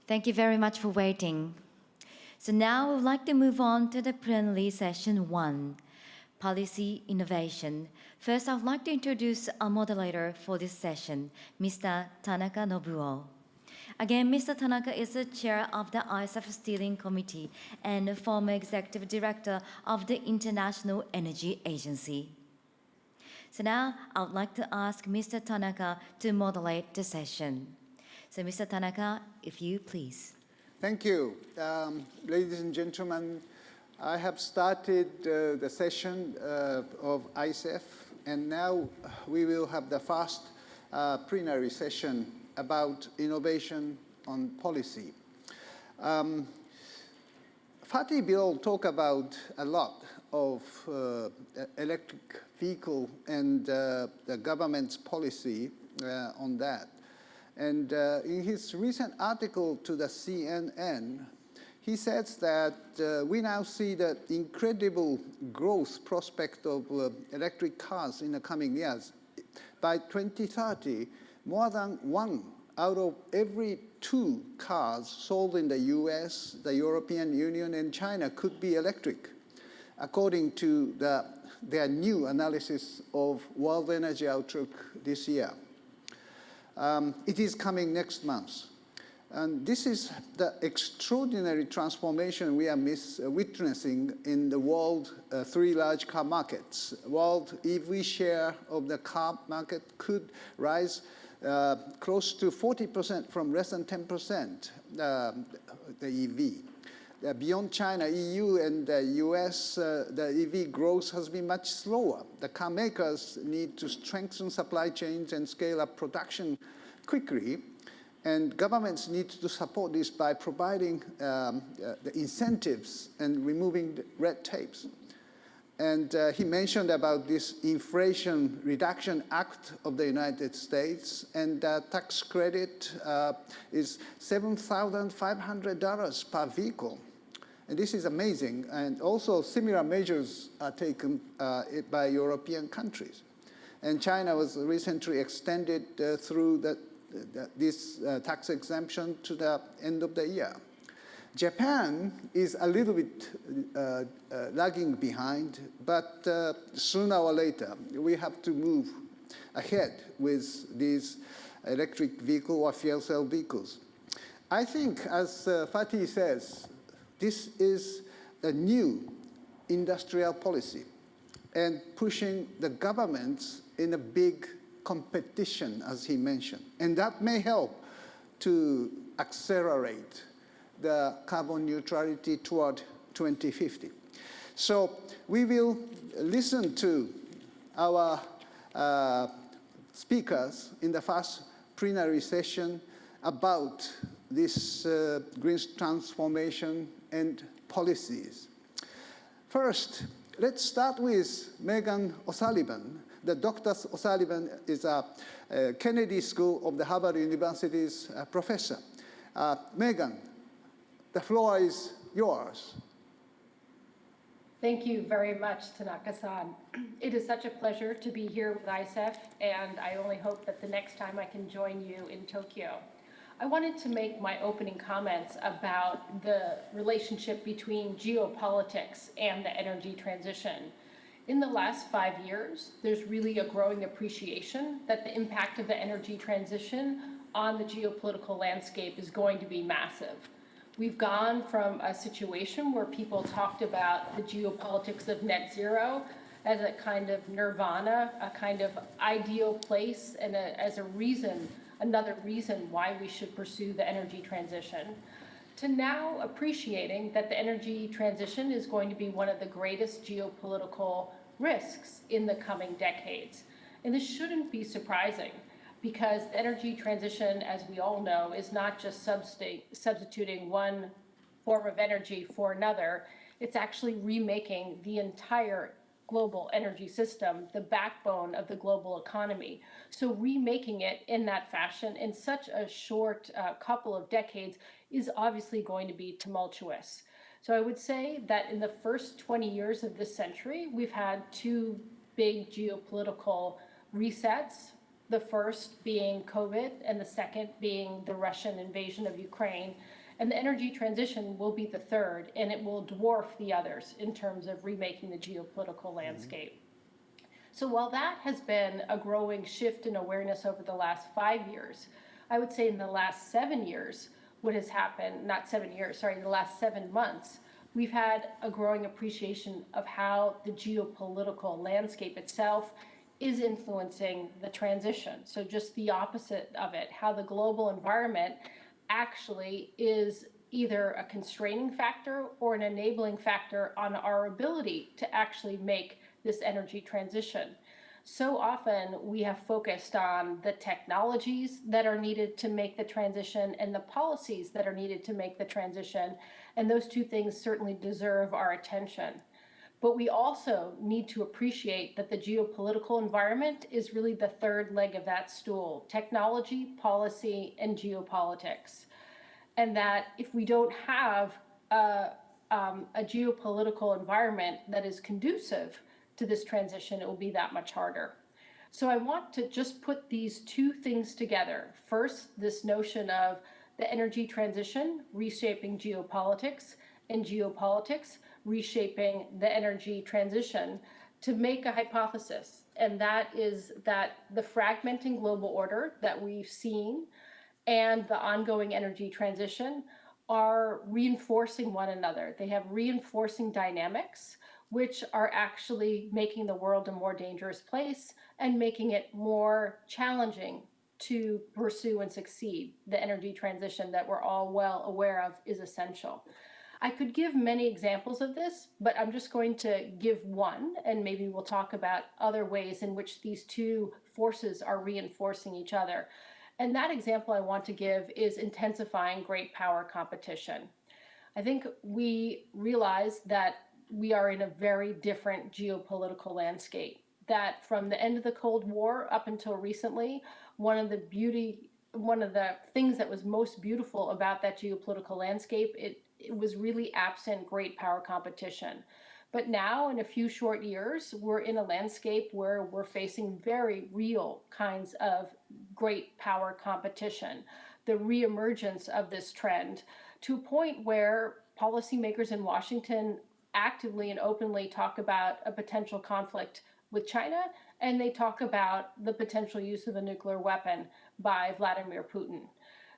Thank you very much for waiting. So now we would like to move on to the plenary session 1, Policy Innovation. First, I would like to introduce our moderator for this session, Mr. Tanaka Nobuo. Again, Mr. Tanaka is the chair of the ICEF Steering Committee and former executive director of the International Energy Agency. So now I would like to ask Mr. Tanaka to moderate the session. So Mr. Tanaka, if you please. Thank you. Ladies and gentlemen, I have started the session of ICEF, and now we will have the first plenary session about innovation on policy. Fatih will talk about a lot of electric vehicle and the government's policy on that. And in his recent article to the CNN, he says that we now see the incredible growth prospect of electric cars in the coming years. By 2030, more than 1 out of every 2 cars sold in the US, the European Union, and China could be electric, according to their new analysis of World Energy Outlook this year. It is coming next month. And this is the extraordinary transformation we are witnessing in the world 3 large car markets. World EV share of the car market could rise close to 40% from less than 10%, the EV. Beyond China, EU, and the US, the EV growth has been much slower. The car makers need to strengthen supply chains and scale up production quickly, and governments need to support this by providing the incentives and removing the red tapes. And he mentioned about this Inflation Reduction Act of the United States, and the tax credit is $7,500 per vehicle. And this is amazing. And also similar measures are taken by European countries. And China was recently extended through this tax exemption to the end of the year. Japan is a little bit lagging behind, but sooner or later, we have to move ahead with these electric vehicle or fuel cell vehicles. I think, as Fatih says, this is a new industrial policy and pushing the governments in a big competition, as he mentioned. And that may help to accelerate the carbon neutrality toward 2050. So we will listen to our speakers in the first plenary session about this green transformation and policies. First, let's start with Megan O'Sullivan. Dr. O'Sullivan is a Kennedy School of the Harvard University's professor. Megan, the floor is yours. Thank you very much, Tanaka-san. It is such a pleasure to be here with ICEF, and I only hope that the next time I can join you in Tokyo. I wanted to make my opening comments about the relationship between geopolitics and the energy transition. In the last 5 years, there's really a growing appreciation that the impact of the energy transition on the geopolitical landscape is going to be massive. We've gone from a situation where people talked about the geopolitics of net zero as a kind of nirvana, a kind of ideal place, and as a reason, another reason why we should pursue the energy transition, to now appreciating that the energy transition is going to be one of the greatest geopolitical risks in the coming decades. And this shouldn't be surprising, because the energy transition, as we all know, is not just substituting one form of energy for another. It's actually remaking the entire global energy system, the backbone of the global economy. So remaking it in that fashion in such a short couple of decades is obviously going to be tumultuous. So I would say that in the first 20 years of this century, we've had 2 big geopolitical resets, the first being COVID and the second being the Russian invasion of Ukraine. And the energy transition will be the third, and it will dwarf the others in terms of remaking the geopolitical landscape. So while that has been a growing shift in awareness over the last 5 years, I would say in the last 7 years, what has happened, not 7 years, sorry, the last 7 months, we've had a growing appreciation of how the geopolitical landscape itself is influencing the transition. So just the opposite of it, how the global environment actually is either a constraining factor or an enabling factor on our ability to actually make this energy transition. So often we have focused on the technologies that are needed to make the transition and the policies that are needed to make the transition, and those two things certainly deserve our attention. But we also need to appreciate that the geopolitical environment is really the third leg of that stool: technology, policy, and geopolitics. And that if we don't have a geopolitical environment that is conducive to this transition, it will be that much harder. So I want to just put these two things together. First, this notion of the energy transition reshaping geopolitics, and geopolitics reshaping the energy transition, to make a hypothesis. And that is that the fragmenting global order that we've seen and the ongoing energy transition are reinforcing one another. They have reinforcing dynamics, which are actually making the world a more dangerous place and making it more challenging to pursue and succeed. The energy transition that we're all well aware of is essential. I could give many examples of this, but I'm just going to give one, and maybe we'll talk about other ways in which these two forces are reinforcing each other. And that example I want to give is intensifying great power competition. I think we realize that we are in a very different geopolitical landscape, that from the end of the Cold War up until recently, one of the things that was most beautiful about that geopolitical landscape, it was really absent great power competition. But now, in a few short years, we're in a landscape where we're facing very real kinds of great power competition, the reemergence of this trend, to a point where policymakers in Washington actively and openly talk about a potential conflict with China, and they talk about the potential use of a nuclear weapon by Vladimir Putin.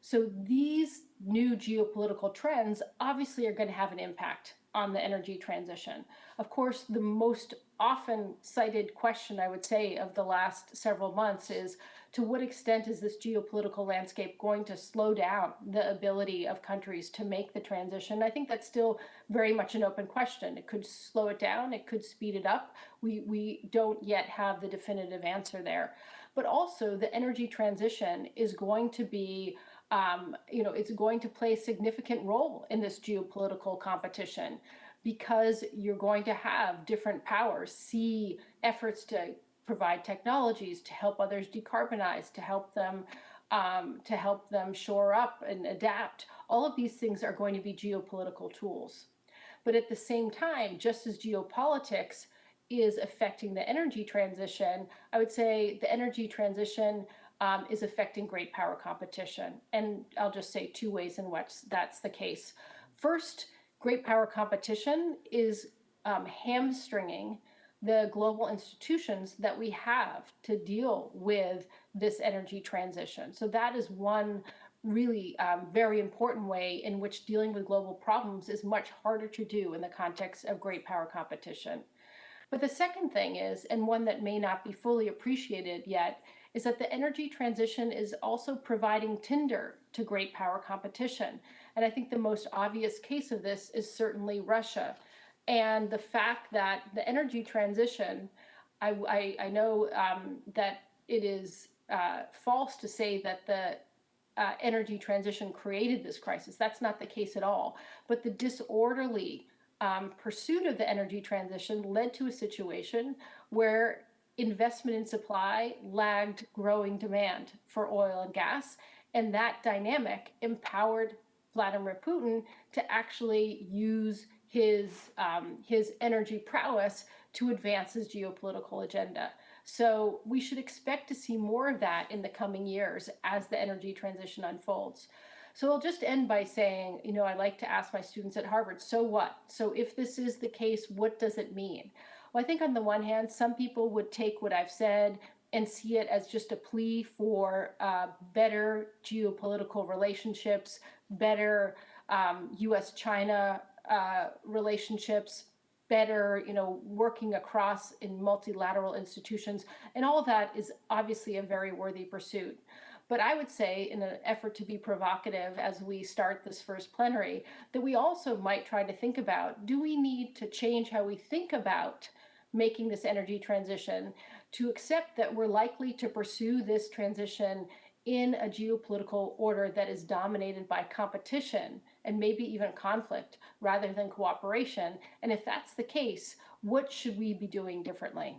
So these new geopolitical trends obviously are going to have an impact on the energy transition. Of course, the most often cited question, I would say, of the last several months is, to what extent is this geopolitical landscape going to slow down the ability of countries to make the transition? I think that's still very much an open question. It could slow it down, it could speed it up. We don't yet have the definitive answer there. But also, the energy transition is going to be it's going to play a significant role in this geopolitical competition, because you're going to have different powers see efforts to provide technologies to help others decarbonize, to help them shore up and adapt. All of these things are going to be geopolitical tools. But at the same time, just as geopolitics is affecting the energy transition, I would say the energy transition is affecting great power competition. And I'll just say two ways in which that's the case. First, great power competition is hamstringing the global institutions that we have to deal with this energy transition. So that is one really very important way in which dealing with global problems is much harder to do in the context of great power competition. But the second thing is, and one that may not be fully appreciated yet, is that the energy transition is also providing tinder to great power competition. And I think the most obvious case of this is certainly Russia. And the fact that the energy transition, I know that it is false to say that the energy transition created this crisis. That's not the case at all. But the disorderly pursuit of the energy transition led to a situation where investment in supply lagged growing demand for oil and gas, and that dynamic empowered Vladimir Putin to actually use his energy prowess to advance his geopolitical agenda. So we should expect to see more of that in the coming years as the energy transition unfolds. So I'll just end by saying, I like to ask my students at Harvard, so what? So if this is the case, what does it mean? Well, I think on the one hand, some people would take what I've said and see it as just a plea for better geopolitical relationships, better U.S.-China relationships, better, working across in multilateral institutions. And all of that is obviously a very worthy pursuit. But I would say, in an effort to be provocative as we start this first plenary, that we also might try to think about, do we need to change how we think about making this energy transition to accept that we're likely to pursue this transition in a geopolitical order that is dominated by competition and maybe even conflict rather than cooperation? And if that's the case, what should we be doing differently?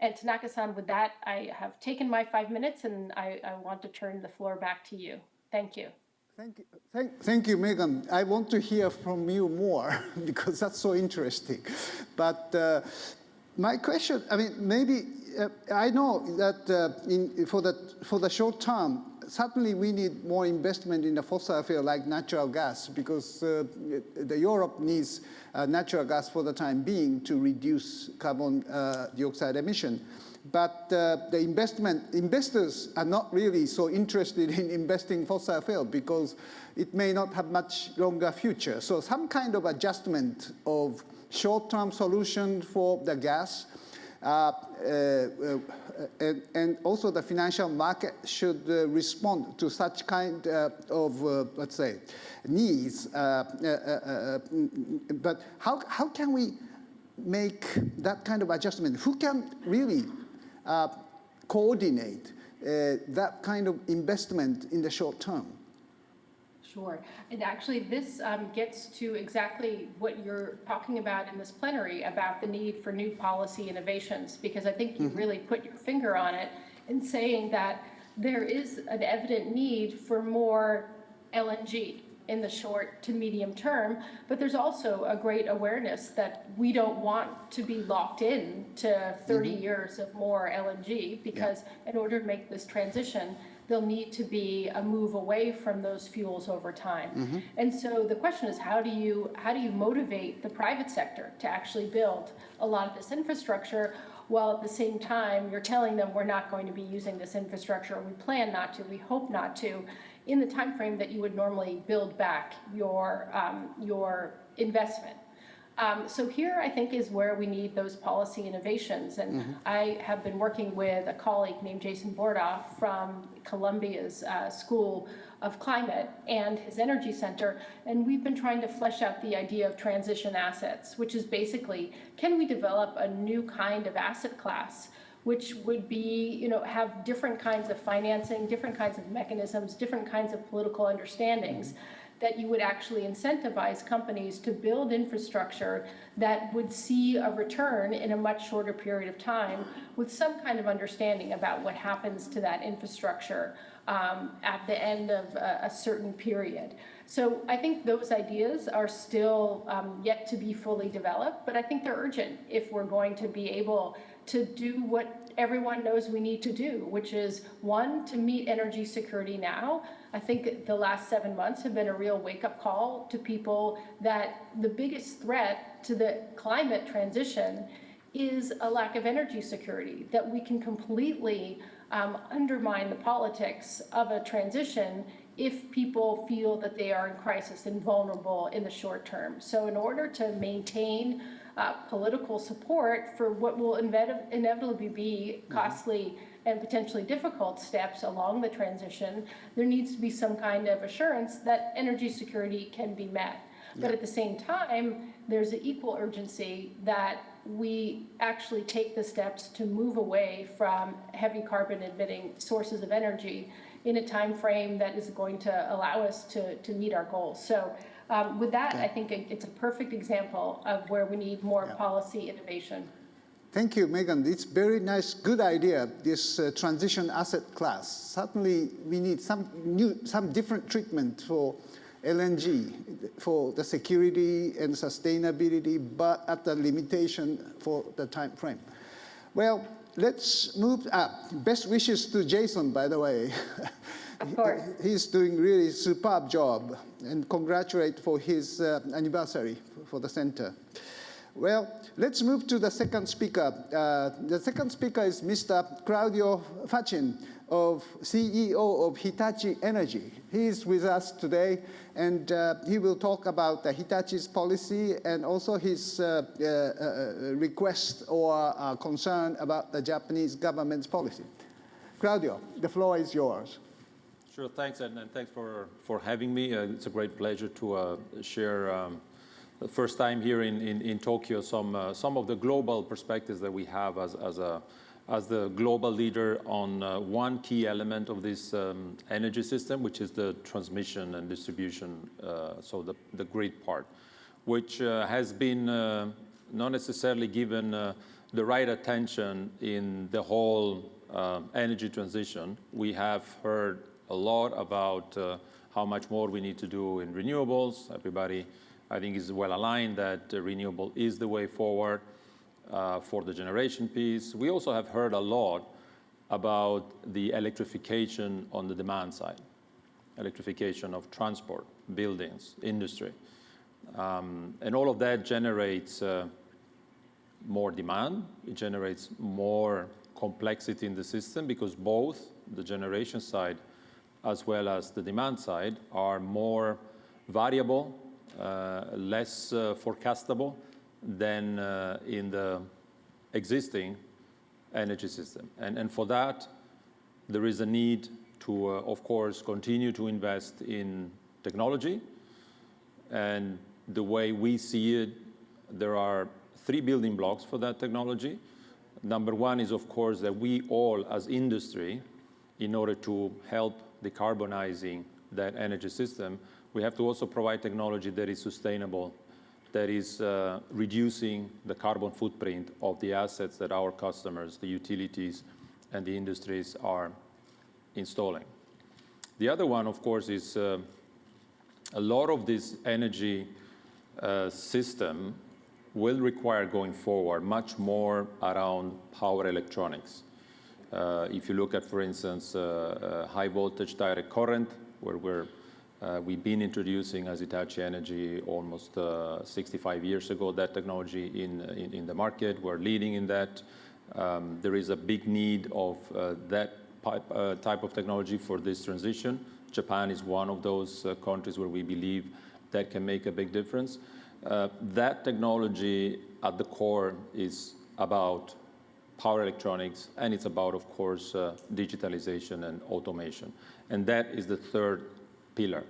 And Tanaka-san, with that, I have taken my 5 minutes, and I want to turn the floor back to you. Thank you. Thank you, Megan. I want to hear from you more because that's so interesting. But my question, maybe I know that for the short term, certainly we need more investment in the fossil fuel like natural gas because Europe needs natural gas for the time being to reduce carbon dioxide emission. But the investors are not really so interested in investing fossil fuel because it may not have much longer future. So some kind of adjustment of short-term solution for the gas and also the financial market should respond to such kind of, let's say, needs. But how can we make that kind of adjustment? Who can really coordinate that kind of investment in the short term? Sure. And actually, this gets to exactly what you're talking about in this plenary about the need for new policy innovations, because I think you really put your finger on it in saying that there is an evident need for more LNG in the short to medium term, but there's also a great awareness that we don't want to be locked in to 30 years of more LNG, because in order to make this transition, there'll need to be a move away from those fuels over time. And so the question is, how do you motivate the private sector to actually build a lot of this infrastructure, while at the same time you're telling them we're not going to be using this infrastructure, or we plan not to, we hope not to, in the time frame that you would normally build back your investment. So here, I think, is where we need those policy innovations. And I have been working with a colleague named Jason Bordoff from Columbia's School of Climate and his Energy Center, and we've been trying to flesh out the idea of transition assets, which is basically, can we develop a new kind of asset class which would be, have different kinds of financing, different kinds of mechanisms, different kinds of political understandings, that you would actually incentivize companies to build infrastructure that would see a return in a much shorter period of time, with some kind of understanding about what happens to that infrastructure at the end of a certain period. So I think those ideas are still yet to be fully developed, but I think they're urgent if we're going to be able to do what everyone knows we need to do, which is, one, to meet energy security now. I think the last 7 months have been a real wake-up call to people that the biggest threat to the climate transition is a lack of energy security, that we can completely undermine the politics of a transition if people feel that they are in crisis and vulnerable in the short term. So in order to maintain political support for what will inevitably be costly and potentially difficult steps along the transition, there needs to be some kind of assurance that energy security can be met. But at the same time, there's an equal urgency that we actually take the steps to move away from heavy carbon emitting sources of energy in a time frame that is going to allow us to meet our goals. So with that, I think it's a perfect example of where we need more policy innovation. Thank you, Megan. It's very nice, good idea, this transition asset class. Certainly, we need some different treatment for LNG, for the security and sustainability, but at the limitation for the time frame. Well, let's move up. Best wishes to Jason, by the way. Of course. He's doing really superb job, and congratulate for his anniversary for the center. Well, let's move to the second speaker. The second speaker is Mr. Claudio Fachin, CEO of Hitachi Energy. He is with us today, and he will talk about Hitachi's policy and also his request or concern about the Japanese government's policy. Claudio, the floor is yours. Sure, thanks, and thanks for having me. It's a great pleasure to share the first time here in Tokyo some of the global perspectives that we have as the global leader on one key element of this energy system, which is the transmission and distribution, so the grid part, which has been not necessarily given the right attention in the whole energy transition. We have heard a lot about how much more we need to do in renewables. Everybody, I think, is well aligned that renewable is the way forward for the generation piece. We also have heard a lot about the electrification on the demand side, electrification of transport, buildings, industry. And all of that generates more demand. It generates more complexity in the system because both the generation side as well as the demand side are more variable, less forecastable than in the existing energy system. And for that, there is a need to, of course, continue to invest in technology. And the way we see it, there are 3 building blocks for that technology. Number one is, of course, that we all as industry, in order to help decarbonizing that energy system, we have to also provide technology that is sustainable, that is reducing the carbon footprint of the assets that our customers, the utilities, and the industries are installing. The other one, of course, is a lot of this energy system will require going forward much more around power electronics. If you look at, for instance, high voltage direct current, where we've been introducing as Hitachi Energy almost 65 years ago, that technology in the market. We're leading in that. There is a big need of that type of technology for this transition. Japan is one of those countries where we believe that can make a big difference. That technology at the core is about power electronics, and it's about, of course, digitalization and automation. And that is the third pillar.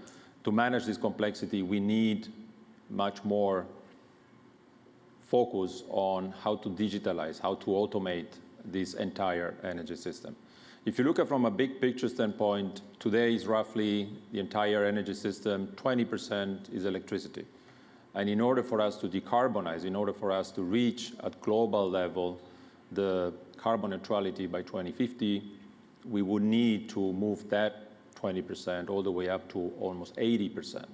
To manage this complexity, we need much more focus on how to digitalize, how to automate this entire energy system. If you look at from a big picture standpoint, today is roughly the entire energy system, 20% is electricity. And in order for us to decarbonize, in order for us to reach at global level the carbon neutrality by 2050, we would need to move that 20% all the way up to almost 80%.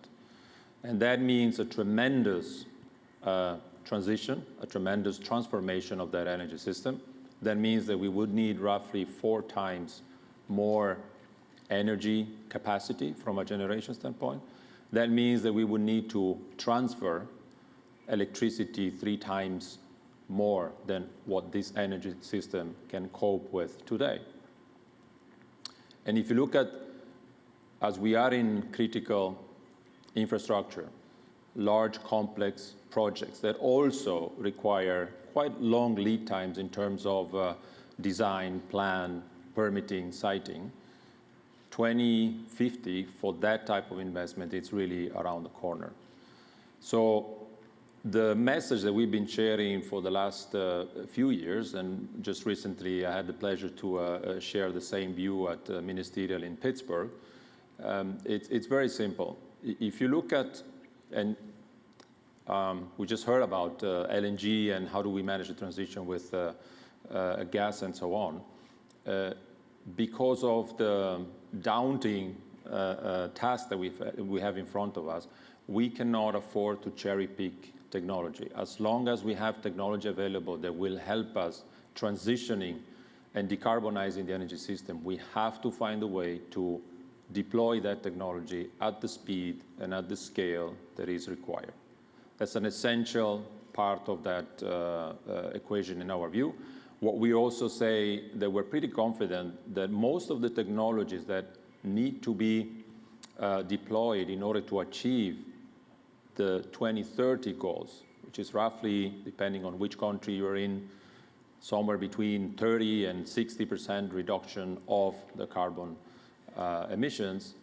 And that means a tremendous transition, a tremendous transformation of that energy system. That means that we would need roughly 4 times more energy capacity from a generation standpoint. That means that we would need to transfer electricity 3 times more than what this energy system can cope with today. And if you look at, as we are in critical infrastructure, large complex projects that also require quite long lead times in terms of design, plan, permitting, siting, 2050 for that type of investment, it's really around the corner. So the message that we've been sharing for the last few years, and just recently I had the pleasure to share the same view at Ministerial in Pittsburgh, it's very simple. If you look at, and we just heard about LNG and how do we manage the transition with gas and so on, because of the daunting task that we have in front of us, we cannot afford to cherry pick technology. As long as we have technology available that will help us transitioning and decarbonizing the energy system, we have to find a way to deploy that technology at the speed and at the scale that is required. That's an essential part of that equation in our view. What we also say that we're pretty confident that most of the technologies that need to be deployed in order to achieve the 2030 goals, which is roughly, depending on which country you're in, somewhere between 30 and 60% reduction of the carbon emissions,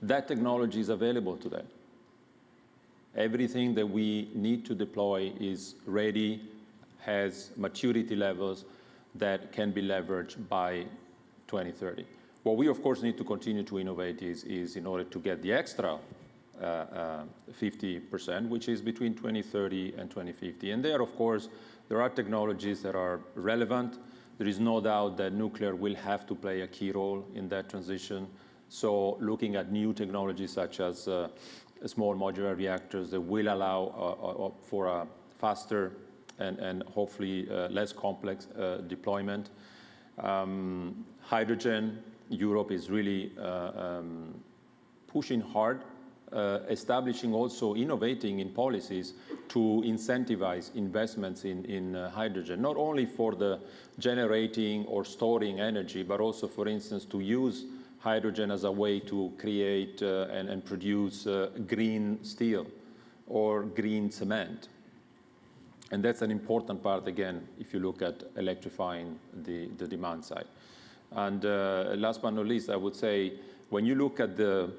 that technology is available today. Everything that we need to deploy is ready, has maturity levels that can be leveraged by 2030. What we, of course, need to continue to innovate is in order to get the extra 50%, which is between 2030 and 2050. And there, of course, there are technologies that are relevant. There is no doubt that nuclear will have to play a key role in that transition. So looking at new technologies such as small modular reactors that will allow for a faster and hopefully less complex deployment. Hydrogen, Europe is really pushing hard, establishing also innovating in policies to incentivize investments in hydrogen, not only for the generating or storing energy, but also, for instance, to use hydrogen as a way to create and produce green steel or green cement. And that's an important part, again, if you look at electrifying the demand side. And last but not least, I would say, when you look at the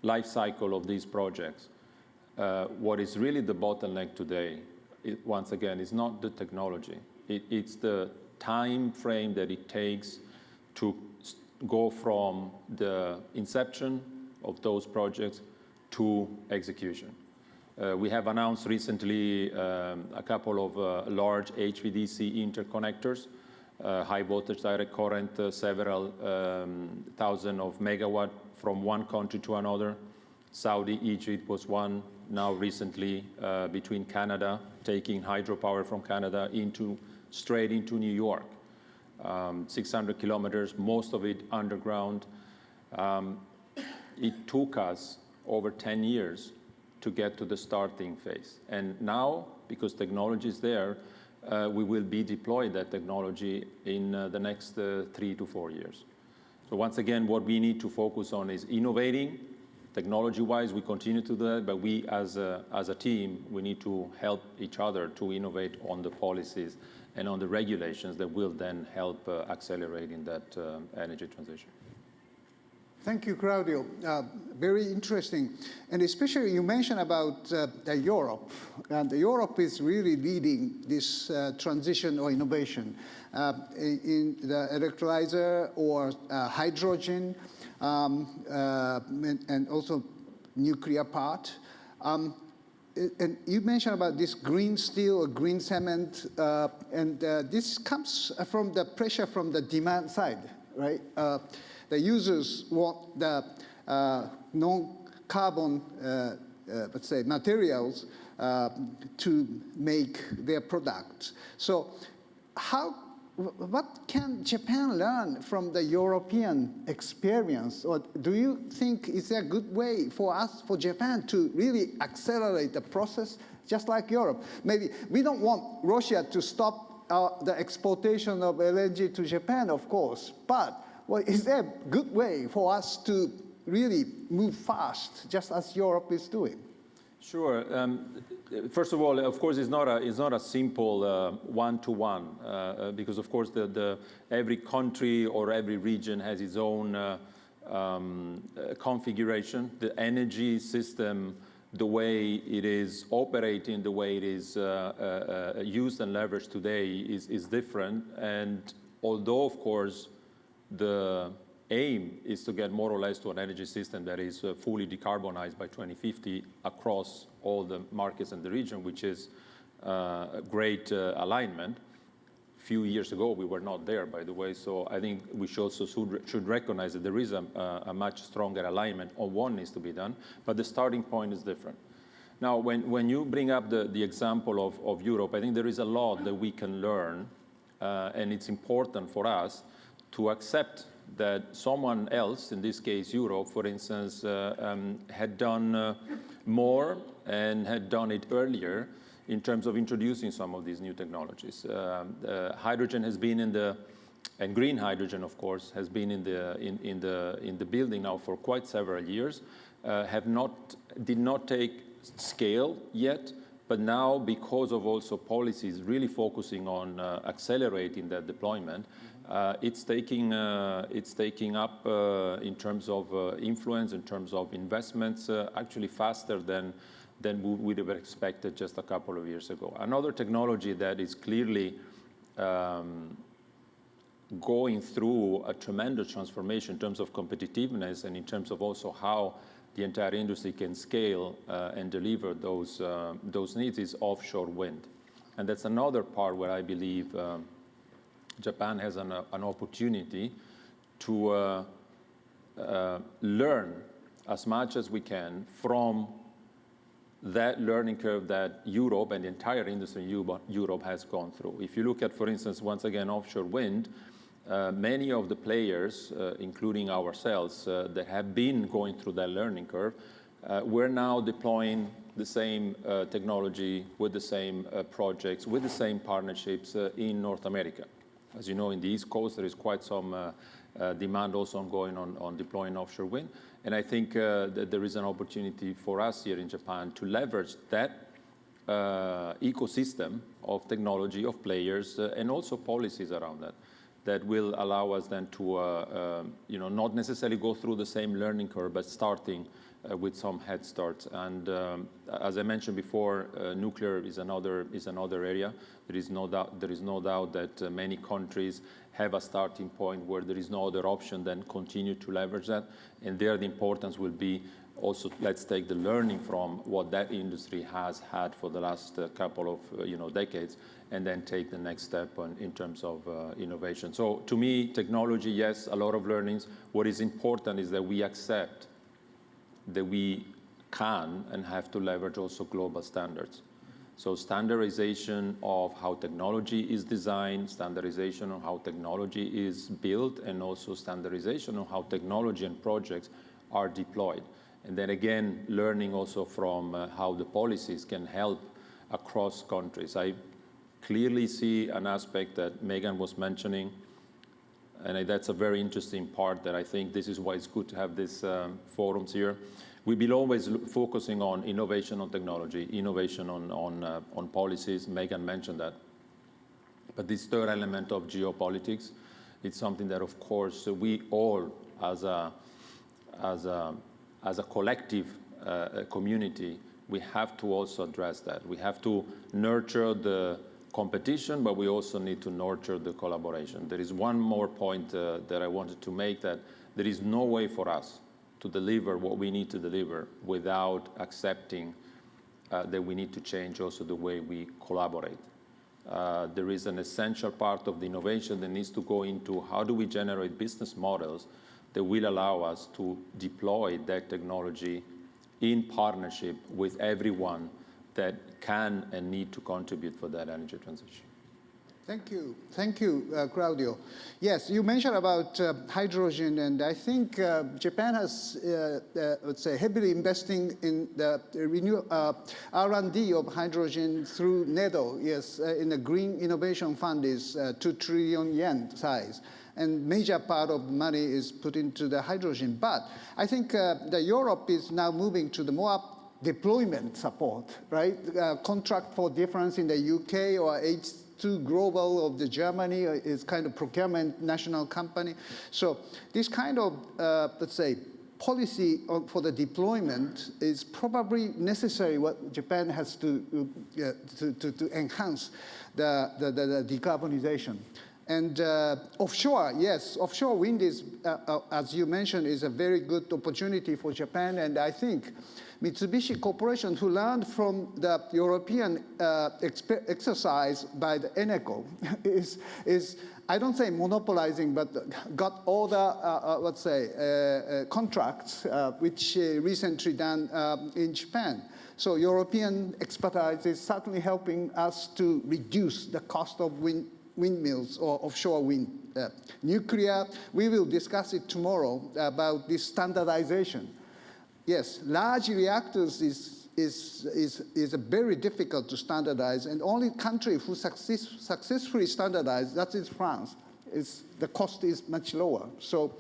life cycle of these projects, what is really the bottleneck today, once again, is not the technology. It's the time frame that it takes to go from the inception of those projects to execution. We have announced recently a couple of large HVDC interconnectors, high voltage direct current, several thousand of megawatt from one country to another. Saudi, Egypt was one. Now recently between Canada, taking hydropower from Canada straight into New York. 600 kilometers, most of it underground. It took us over 10 years to get to the starting phase. And now, because technology is there, we will be deploying that technology in the next 3 to 4 years. So once again, what we need to focus on is innovating. Technology-wise, we continue to do that, but we as a team, we need to help each other to innovate on the policies and on the regulations that will then help accelerate in that energy transition. Thank you, Claudio. Very interesting. And especially you mentioned about Europe. And Europe is really leading this transition or innovation in the electrolyzer or hydrogen and also nuclear part. And you mentioned about this green steel or green cement, and this comes from the pressure from the demand side, right? The users want the non-carbon, let's say, materials to make their products. So what can Japan learn from the European experience? Or do you think it's a good way for us, for Japan, to really accelerate the process, just like Europe? Maybe we don't want Russia to stop the exportation of LNG to Japan, of course, but is there a good way for us to really move fast, just as Europe is doing? Sure. First of all, of course, it's not a simple one-to-one, because of course every country or every region has its own configuration. The energy system, the way it is operating, the way it is used and leveraged today is different. And although, of course, the aim is to get more or less to an energy system that is fully decarbonized by 2050 across all the markets in the region, which is a great alignment. A few years ago, we were not there, by the way, so I think we should recognize that there is a much stronger alignment on what needs to be done, but the starting point is different. Now, when you bring up the example of Europe, I think there is a lot that we can learn And it's important for us to accept that someone else, in this case Europe, for instance, had done more and had done it earlier in terms of introducing some of these new technologies. Hydrogen has been in the, and green hydrogen, of course, has been in the building now for quite several years. Did not take scale yet, but now because of also policies really focusing on accelerating that deployment, it's taking up in terms of influence, in terms of investments, actually faster than we would have expected just a couple of years ago. Another technology that is clearly going through a tremendous transformation in terms of competitiveness and in terms of also how the entire industry can scale and deliver those needs is offshore wind. And that's another part where I believe Japan has an opportunity to learn as much as we can from that learning curve that Europe and the entire industry in Europe has gone through. If you look at, for instance, once again, offshore wind, many of the players, including ourselves, that have been going through that learning curve, we're now deploying the same technology with the same projects, with the same partnerships in North America. As you know, in the East Coast, there is quite some demand also ongoing on deploying offshore wind. And I think that there is an opportunity for us here in Japan to leverage that ecosystem of technology, of players, and also policies around that will allow us then to not necessarily go through the same learning curve, but starting with some head start. And as I mentioned before, nuclear is another area. There is no doubt that many countries have a starting point where there is no other option than continue to leverage that. And there the importance will be also, let's take the learning from what that industry has had for the last couple of decades, and then take the next step in terms of innovation. So to me, technology, yes, a lot of learnings. What is important is that we accept that we can and have to leverage also global standards. So standardization of how technology is designed, standardization on how technology is built, and also standardization on how technology and projects are deployed. And then again, learning also from how the policies can help across countries. I clearly see an aspect that Megan was mentioning, and that's a very interesting part that I think this is why it's good to have these forums here. We've been always focusing on innovation on technology, innovation on policies. Megan mentioned that. But this third element of geopolitics, it's something that, of course, we all, as a collective community, we have to also address that. We have to nurture the competition, but we also need to nurture the collaboration. There is one more point that I wanted to make, that there is no way for us to deliver what we need to deliver without accepting that we need to change also the way we collaborate. There is an essential part of the innovation that needs to go into how do we generate business models that will allow us to deploy that technology in partnership with everyone that can and need to contribute for that energy transition. Thank you, Claudio. Yes, you mentioned about hydrogen, and I think Japan has, let's say, heavily investing in the R&D of hydrogen through NEDO. Yes, in the Green Innovation Fund is 2 trillion yen size, and major part of money is put into the hydrogen. But I think that Europe is now moving to the more deployment support, right? Contract for difference in the UK or H2 Global of the Germany is kind of procurement national company. So this kind of, let's say, policy for the deployment is probably necessary. What Japan has to enhance the decarbonization. And offshore, yes, offshore wind is, as you mentioned, is a very good opportunity for Japan. And I think Mitsubishi Corporation, who learned from the European exercise by the Eneco, is I don't say monopolizing, but got all the, let's say, contracts, which recently done in Japan. So European expertise is certainly helping us to reduce the cost of wind windmills or offshore wind. Nuclear, we will discuss it tomorrow about this standardization. Yes, large reactors is very difficult to standardize, and only country who successfully standardized, that is France. The cost is much lower. So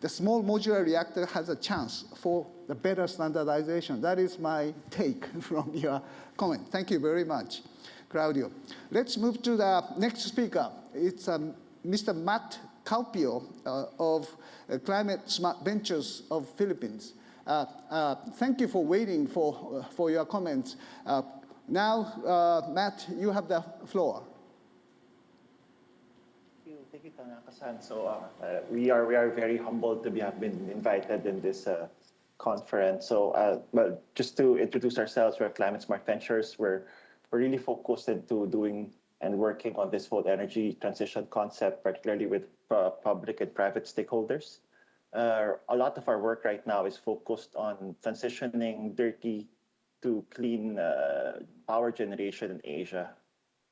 the small modular reactor has a chance for the better standardization. That is my take from your comment. Thank you very much, Claudio. Let's move to the next speaker. It's Mr. Matt Calpio of Climate Smart Ventures of Philippines. Thank you for waiting for your comments. Now, Matt, you have the floor. Thank you, Tanaka-san. So we are very humbled to have been invited in this conference. So, well, just to introduce ourselves, we're Climate Smart Ventures. We're really focused into doing and working on this whole energy transition concept, particularly with public and private stakeholders. A lot of our work right now is focused on transitioning dirty to clean power generation in Asia.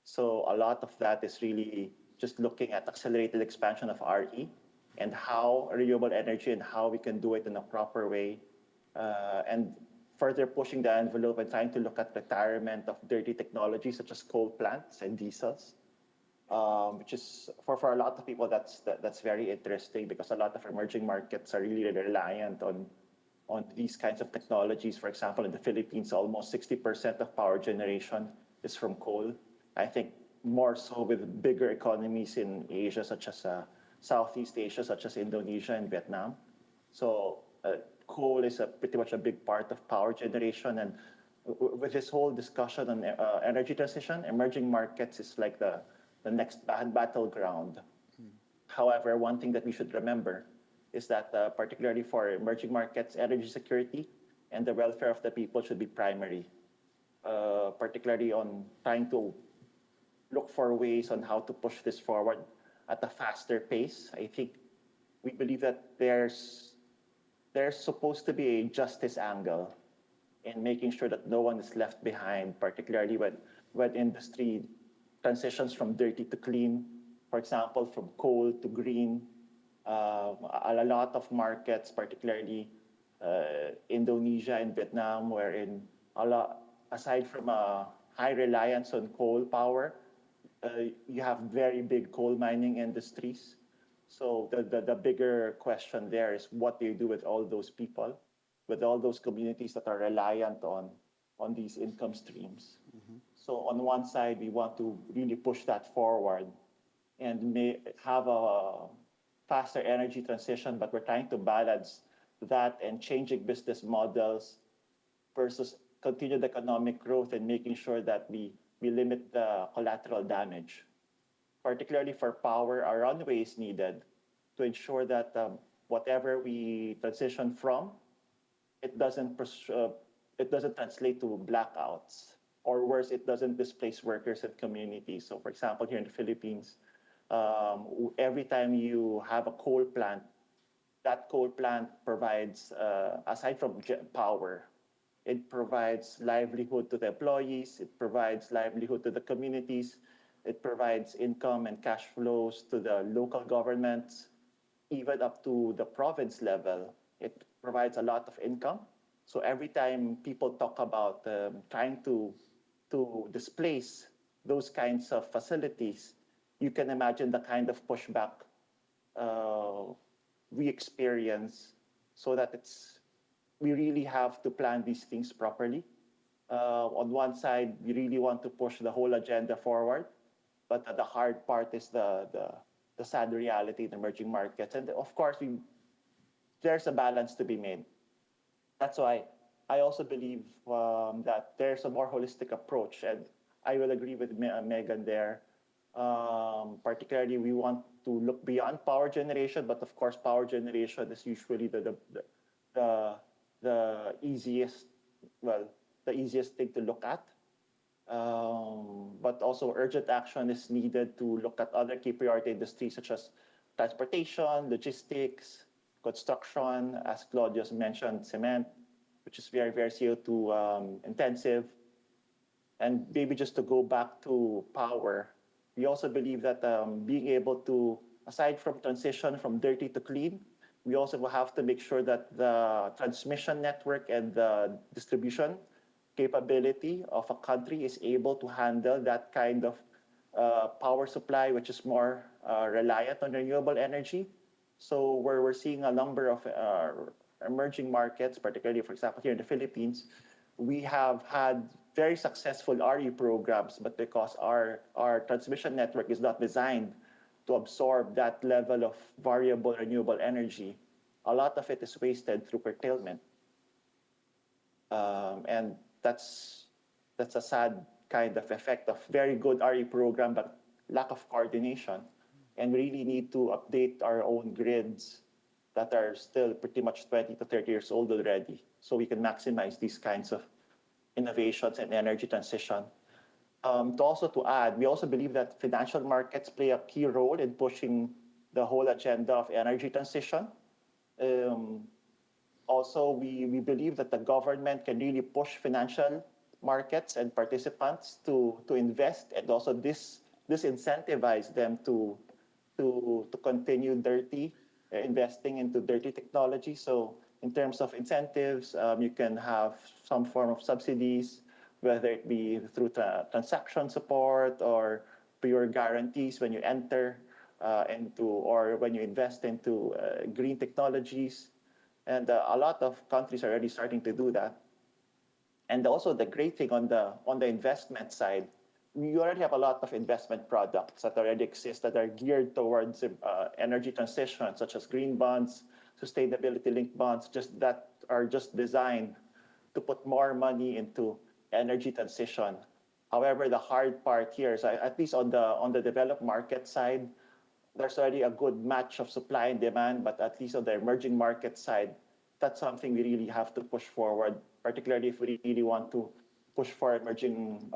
So a lot of that is really just looking at accelerated expansion of RE and how renewable energy and how we can do it in a proper way, and further pushing the envelope and trying to look at retirement of dirty technologies such as coal plants and diesels, which is for a lot of people that's very interesting because a lot of emerging markets are really reliant on these kinds of technologies. For example, in the Philippines, almost 60% of power generation is from coal. I think more so with bigger economies in Asia, such as Southeast Asia, such as Indonesia and Vietnam. So coal is pretty much a big part of power generation. And with this whole discussion on energy transition, emerging markets is like the next battleground. However, one thing that we should remember is that particularly for emerging markets, energy security and the welfare of the people should be primary, particularly on trying to look for ways on how to push this forward at a faster pace. I think we believe that there's supposed to be a justice angle in making sure that no one is left behind, particularly when industry transitions from dirty to clean, for example, from coal to green. A lot of markets, particularly Indonesia and Vietnam, wherein aside from a high reliance on coal power, you have very big coal mining industries. So the bigger question there is what do you do with all those people, with all those communities that are reliant on these income streams? Mm-hmm. So on one side, we want to really push that forward and have a faster energy transition, but we're trying to balance that and changing business models versus continued economic growth and making sure that we limit the collateral damage. Particularly for power, a runway is needed to ensure that whatever we transition from, it doesn't translate to blackouts, or worse, it doesn't displace workers and communities. So for example, here in the Philippines, every time you have a coal plant, that coal plant provides, aside from power, it provides livelihood to the employees, it provides livelihood to the communities, it provides income and cash flows to the local governments, even up to the province level. It provides a lot of income. So every time people talk about trying to displace those kinds of facilities, you can imagine the kind of pushback we experience, so that we really have to plan these things properly. On one side, we really want to push the whole agenda forward, but the hard part is the sad reality in emerging markets. And of course, there's a balance to be made. That's why I also believe that there's a more holistic approach, and I will agree with Megan there. Particularly, we want to look beyond power generation, but of course, power generation is usually the easiest thing to look at. But also urgent action is needed to look at other key priority industries such as transportation, logistics, construction, as Claudius mentioned, cement, which is very, very CO2 intensive. And maybe just to go back to power, We also believe that being able to, aside from transition from dirty to clean, we also will have to make sure that the transmission network and the distribution capability of a country is able to handle that kind of power supply, which is more reliant on renewable energy. So we're seeing a number of emerging markets, particularly, for example, here in the Philippines, we have had very successful RE programs, but because our transmission network is not designed to absorb that level of variable renewable energy, a lot of it is wasted through curtailment. And that's a sad kind of effect of very good RE program, but lack of coordination. And we really need to update our own grids that are still pretty much 20 to 30 years old already, so we can maximize these kinds of innovations and energy transition. To add, we also believe that financial markets play a key role in pushing the whole agenda of energy transition. Also, we believe that the government can really push financial markets and participants to invest, and also disincentivize them to continue investing into dirty technology. So in terms of incentives, you can have some form of subsidies, whether it be through transaction support or pure guarantees when you enter or when you invest into green technologies. And a lot of countries are already starting to do that. And also the great thing on the investment side, we already have a lot of investment products that already exist that are geared towards energy transition, such as green bonds, sustainability-linked bonds, that are just designed to put more money into energy transition. However, the hard part here is, at least on the developed market side, there's already a good match of supply and demand, but at least on the emerging market side, that's something we really have to push forward, particularly if we really want to push for emerging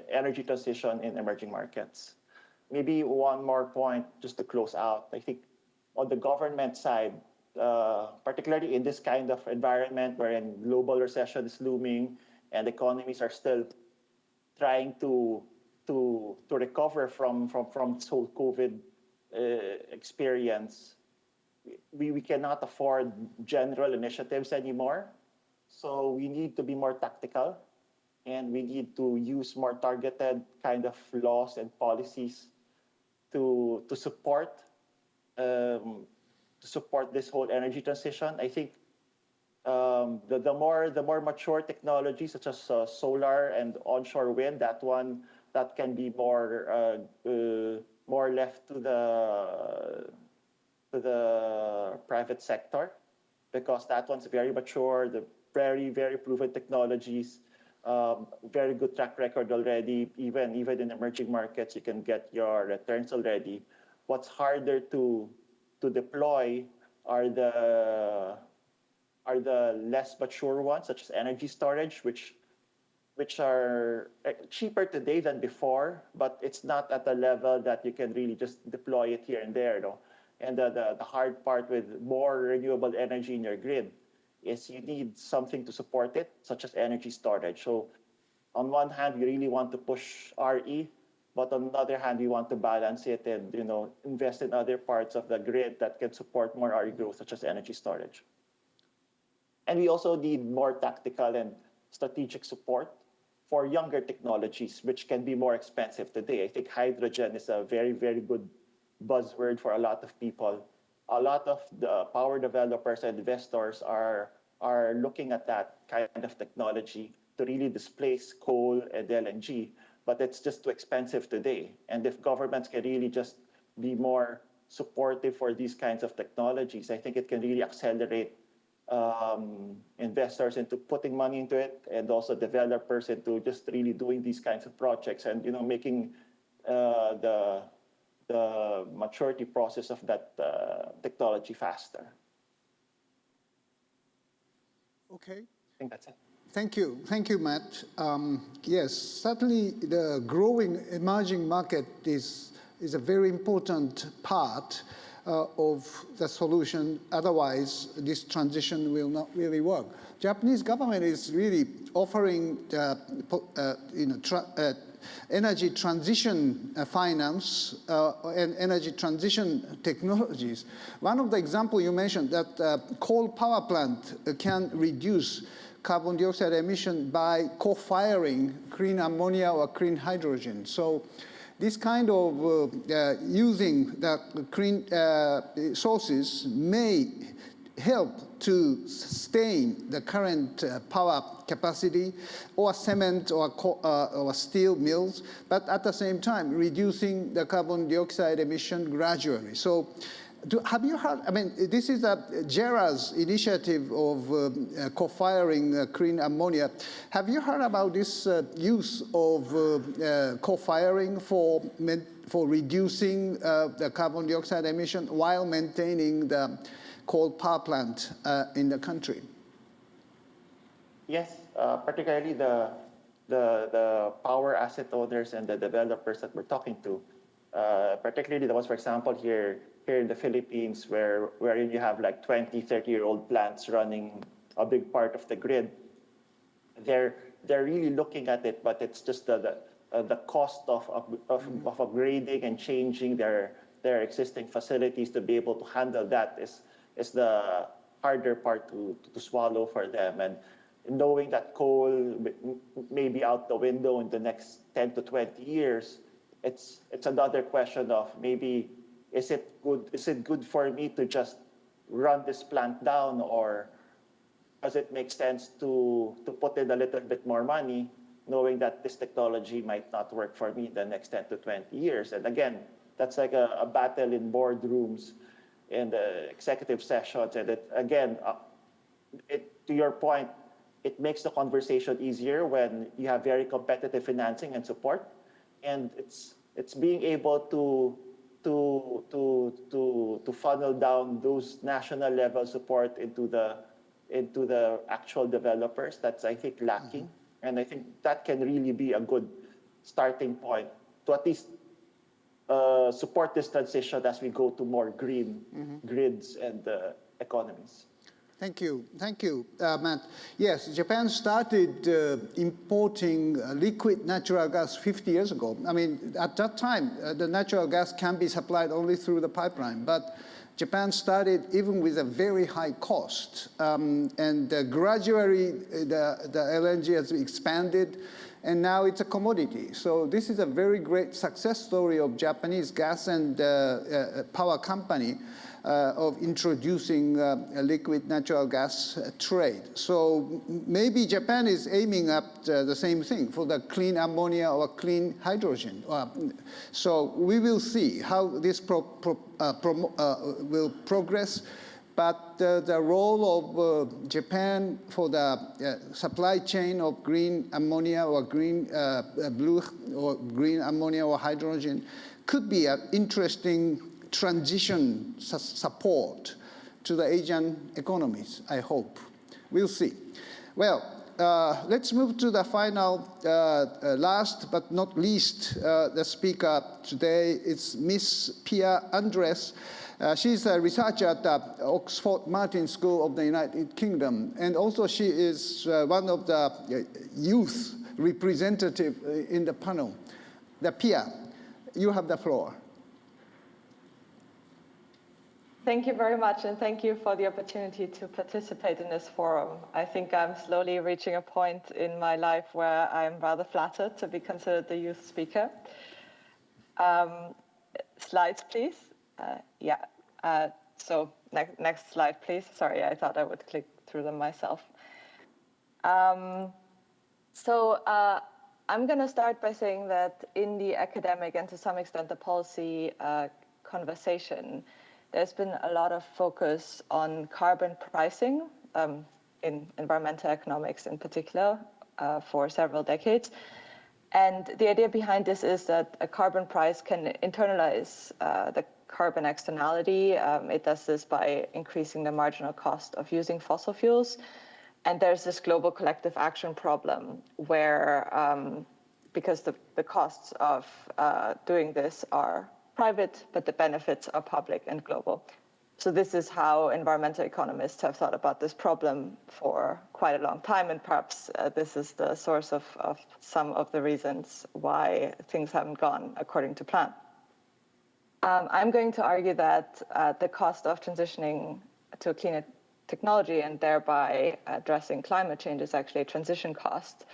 energy transition in emerging markets. Maybe one more point just to close out. I think on the government side, particularly in this kind of environment wherein global recession is looming and economies are still trying to recover from this whole COVID experience, we cannot afford general initiatives anymore. So we need to be more tactical, and we need to use more targeted kind of laws and policies to support this whole energy transition. I think the more mature technologies such as solar and onshore wind, that can be more left to the private sector, because that one's very mature, the very, very proven technologies, very good track record already. Even in emerging markets, you can get your returns already. What's harder to deploy are the less mature ones, such as energy storage, which are cheaper today than before, but it's not at a level that you can really just deploy it here and there, though. And the hard part with more renewable energy in your grid is you need something to support it, such as energy storage. So on one hand, we really want to push RE, but on the other hand, we want to balance it and invest in other parts of the grid that can support more RE growth, such as energy storage. And we also need more tactical and strategic support for younger technologies, which can be more expensive today. I think hydrogen is a very, very good buzzword for a lot of people. A lot of the power developers and investors are looking at that kind of technology to really displace coal and LNG, but it's just too expensive today. And if governments can really just be more supportive for these kinds of technologies, I think it can really accelerate investors into putting money into it, and also developers into just really doing these kinds of projects and making the maturity process of that technology faster. Okay. I think that's it. Thank you, Matt. Yes, certainly the growing emerging market is a very important part of the solution. Otherwise, this transition will not really work. Japanese government is really offering energy transition finance and energy transition technologies. One of the examples you mentioned that coal power plant can reduce carbon dioxide emission by co-firing clean ammonia or clean hydrogen. So this kind of using the clean sources may help to sustain the current power capacity or cement or steel mills, but at the same time reducing the carbon dioxide emission gradually. So have you heard, I mean, this is JERA's initiative of co-firing clean ammonia. Have you heard about this use of co-firing for reducing the carbon dioxide emission while maintaining the coal power plant in the country? Yes, particularly the power asset owners and the developers that we're talking to, particularly the ones, for example, here in the Philippines, wherein you have like 20, 30-year-old plants running a big part of the grid. They're really looking at it, but it's just the cost of upgrading and changing their existing facilities to be able to handle that is the harder part to swallow for them. And knowing that coal may be out the window in the next 10 to 20 years, it's another question of maybe, is it good for me to just run this plant down, or does it make sense to put in a little bit more money, knowing that this technology might not work for me the next 10 to 20 years? And again, that's like a battle in boardrooms and executive sessions. And to your point, it makes the conversation easier when you have very competitive financing and support. And it's being able to funnel down those national level support into the actual developers. That's, I think, lacking. And I think that can really be a good starting point to at least support this transition as we go to more green grids and economies. Thank you, Matt. Yes, Japan started importing liquid natural gas 50 years ago. I mean, at that time, the natural gas can be supplied only through the pipeline, but Japan started even with a very high cost, and gradually the LNG has expanded, and now it's a commodity. So this is a very great success story of Japanese gas and power company of introducing a liquid natural gas trade. So maybe Japan is aiming at the same thing for the clean ammonia or clean hydrogen. So we will see how this will progress. But the role of Japan for the supply chain of green ammonia or green blue or green ammonia or hydrogen could be an interesting transition support to the Asian economies, I hope. We'll see. Well, let's move to the final, last but not least, the speaker today is Miss Pia Andres. She's a researcher at the Oxford Martin School of the United Kingdom, and also she is one of the youth representative in the panel. Pia, you have the floor. Thank you very much, and thank you for the opportunity to participate in this forum. I think I'm slowly reaching a point in my life where I'm rather flattered to be considered the youth speaker. Slides, please. So next slide, please. Sorry, I thought I would click through them myself. I'm going to start by saying that in the academic and to some extent the policy conversation, there's been a lot of focus on carbon pricing in environmental economics in particular for several decades. And the idea behind this is that a carbon price can internalize the carbon externality. It does this by increasing the marginal cost of using fossil fuels. And there's this global collective action problem where, because the costs of doing this are private, but the benefits are public and global. So this is how environmental economists have thought about this problem for quite a long time, and perhaps this is the source of some of the reasons why things haven't gone according to plan. I'm going to argue that the cost of transitioning to a cleaner technology and thereby addressing climate change is actually a transition cost.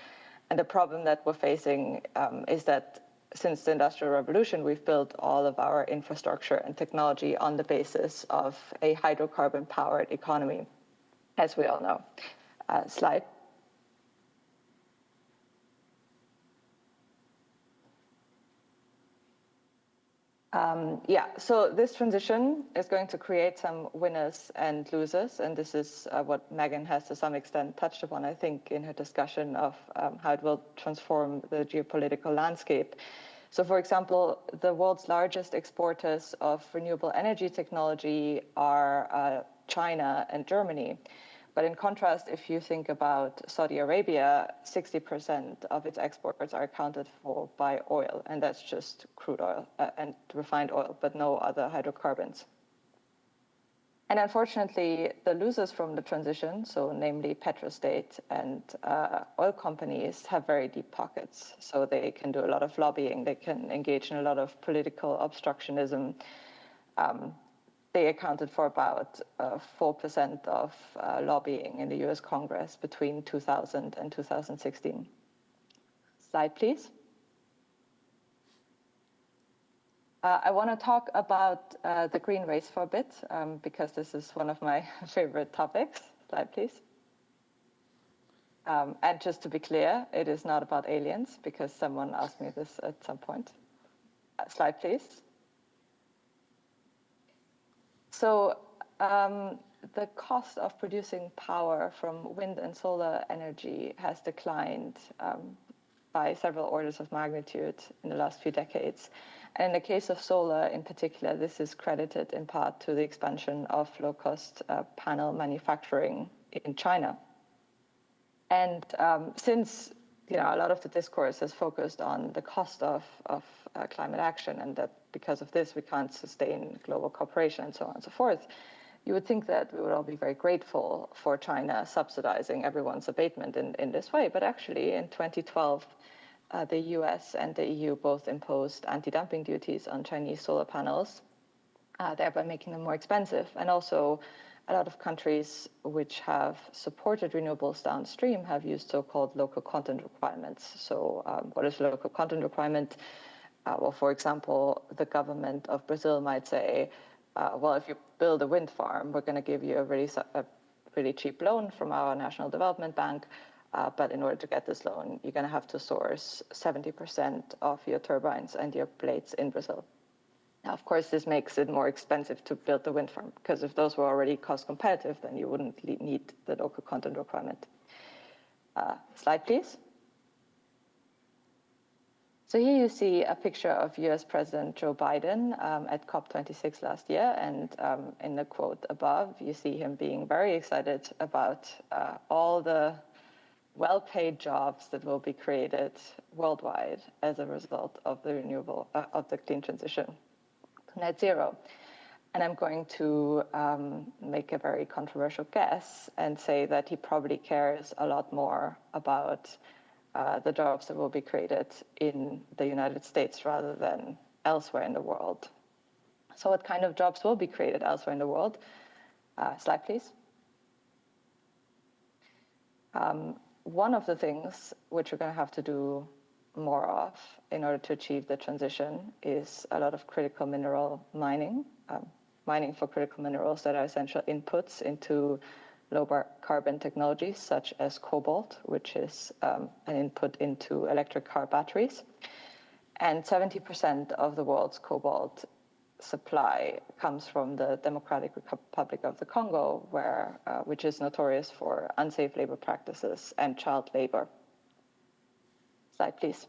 And the problem that we're facing is that since the Industrial Revolution, we've built all of our infrastructure and technology on the basis of a hydrocarbon-powered economy, as we all know. Slide. So this transition is going to create some winners and losers, and this is what Megan has to some extent touched upon, I think, in her discussion of how it will transform the geopolitical landscape. So, for example, the world's largest exporters of renewable energy technology are China and Germany. But in contrast, if you think about Saudi Arabia, 60% of its exports are accounted for by oil, and that's just crude oil and refined oil, but no other hydrocarbons. And unfortunately, the losers from the transition, so namely petrostate and oil companies, have very deep pockets. So they can do a lot of lobbying, they can engage in a lot of political obstructionism. They accounted for about 4% of lobbying in the US Congress between 2000 and 2016. Slide, please. I want to talk about the green race for a bit, because this is one of my favorite topics. Slide, please. And just to be clear, it is not about aliens, because someone asked me this at some point. Slide, please. So the cost of producing power from wind and solar energy has declined by several orders of magnitude in the last few decades. And in the case of solar in particular, this is credited in part to the expansion of low-cost panel manufacturing in China. And since a lot of the discourse has focused on the cost of climate action, and that because of this we can't sustain global cooperation and so on and so forth, you would think that we would all be very grateful for China subsidizing everyone's abatement in this way. But actually, in 2012, the US and the EU both imposed anti-dumping duties on Chinese solar panels, thereby making them more expensive. And also, a lot of countries which have supported renewables downstream have used so-called local content requirements. So what is a local content requirement? Well, for example, the government of Brazil might say, well, if you build a wind farm, we're going to give you a really cheap loan from our National Development Bank. But in order to get this loan, you're going to have to source 70% of your turbines and your blades in Brazil. Now, of course, this makes it more expensive to build the wind farm, because if those were already cost competitive, then you wouldn't need the local content requirement. Slide, please. So here you see a picture of US President Joe Biden at COP26 last year. And in the quote above, you see him being very excited about all the well-paid jobs that will be created worldwide as a result of the clean transition to net zero. And I'm going to make a very controversial guess and say that he probably cares a lot more about the jobs that will be created in the United States rather than elsewhere in the world. So what kind of jobs will be created elsewhere in the world? Slide, please. One of the things which we're going to have to do more of in order to achieve the transition is a lot of critical mineral mining, mining for critical minerals that are essential inputs into low carbon technologies such as cobalt, which is an input into electric car batteries. And 70% of the world's cobalt supply comes from the Democratic Republic of the Congo, which is notorious for unsafe labor practices and child labor. Slide, please.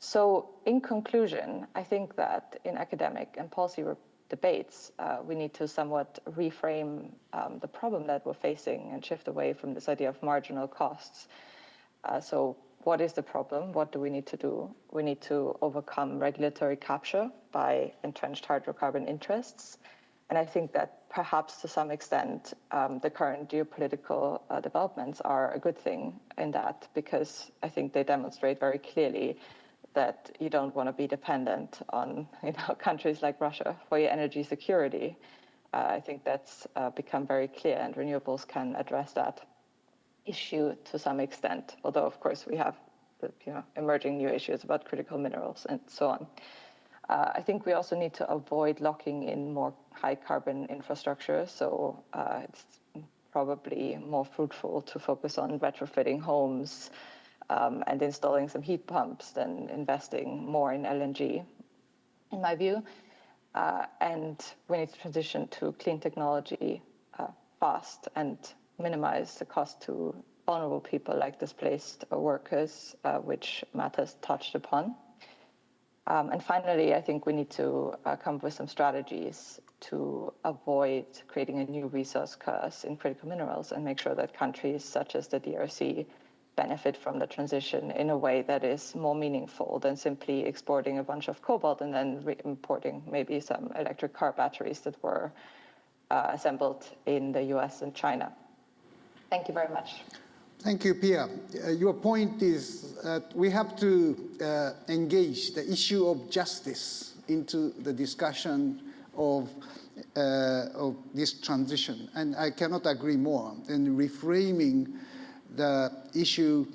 So in conclusion, I think that in academic and policy debates, we need to somewhat reframe the problem that we're facing and shift away from this idea of marginal costs. So what is the problem? What do we need to do? We need to overcome regulatory capture by entrenched hydrocarbon interests. And I think that perhaps to some extent, the current geopolitical developments are a good thing in that, because I think they demonstrate very clearly that you don't want to be dependent on countries like Russia for your energy security. I think that's become very clear, and renewables can address that issue to some extent, although of course we have emerging new issues about critical minerals and so on. I think we also need to avoid locking in more high carbon infrastructure, so it's probably more fruitful to focus on retrofitting homes and installing some heat pumps than investing more in LNG, in my view. And we need to transition to clean technology fast and minimize the cost to vulnerable people like displaced workers, which Matt has touched upon. And finally, I think we need to come up with some strategies to avoid creating a new resource curse in critical minerals and make sure that countries such as the DRC benefit from the transition in a way that is more meaningful than simply exporting a bunch of cobalt and then importing maybe some electric car batteries that were assembled in the US and China. Thank you very much. Thank you, Pia. Your point is that we have to engage the issue of justice into the discussion of this transition. And I cannot agree more. And reframing the issue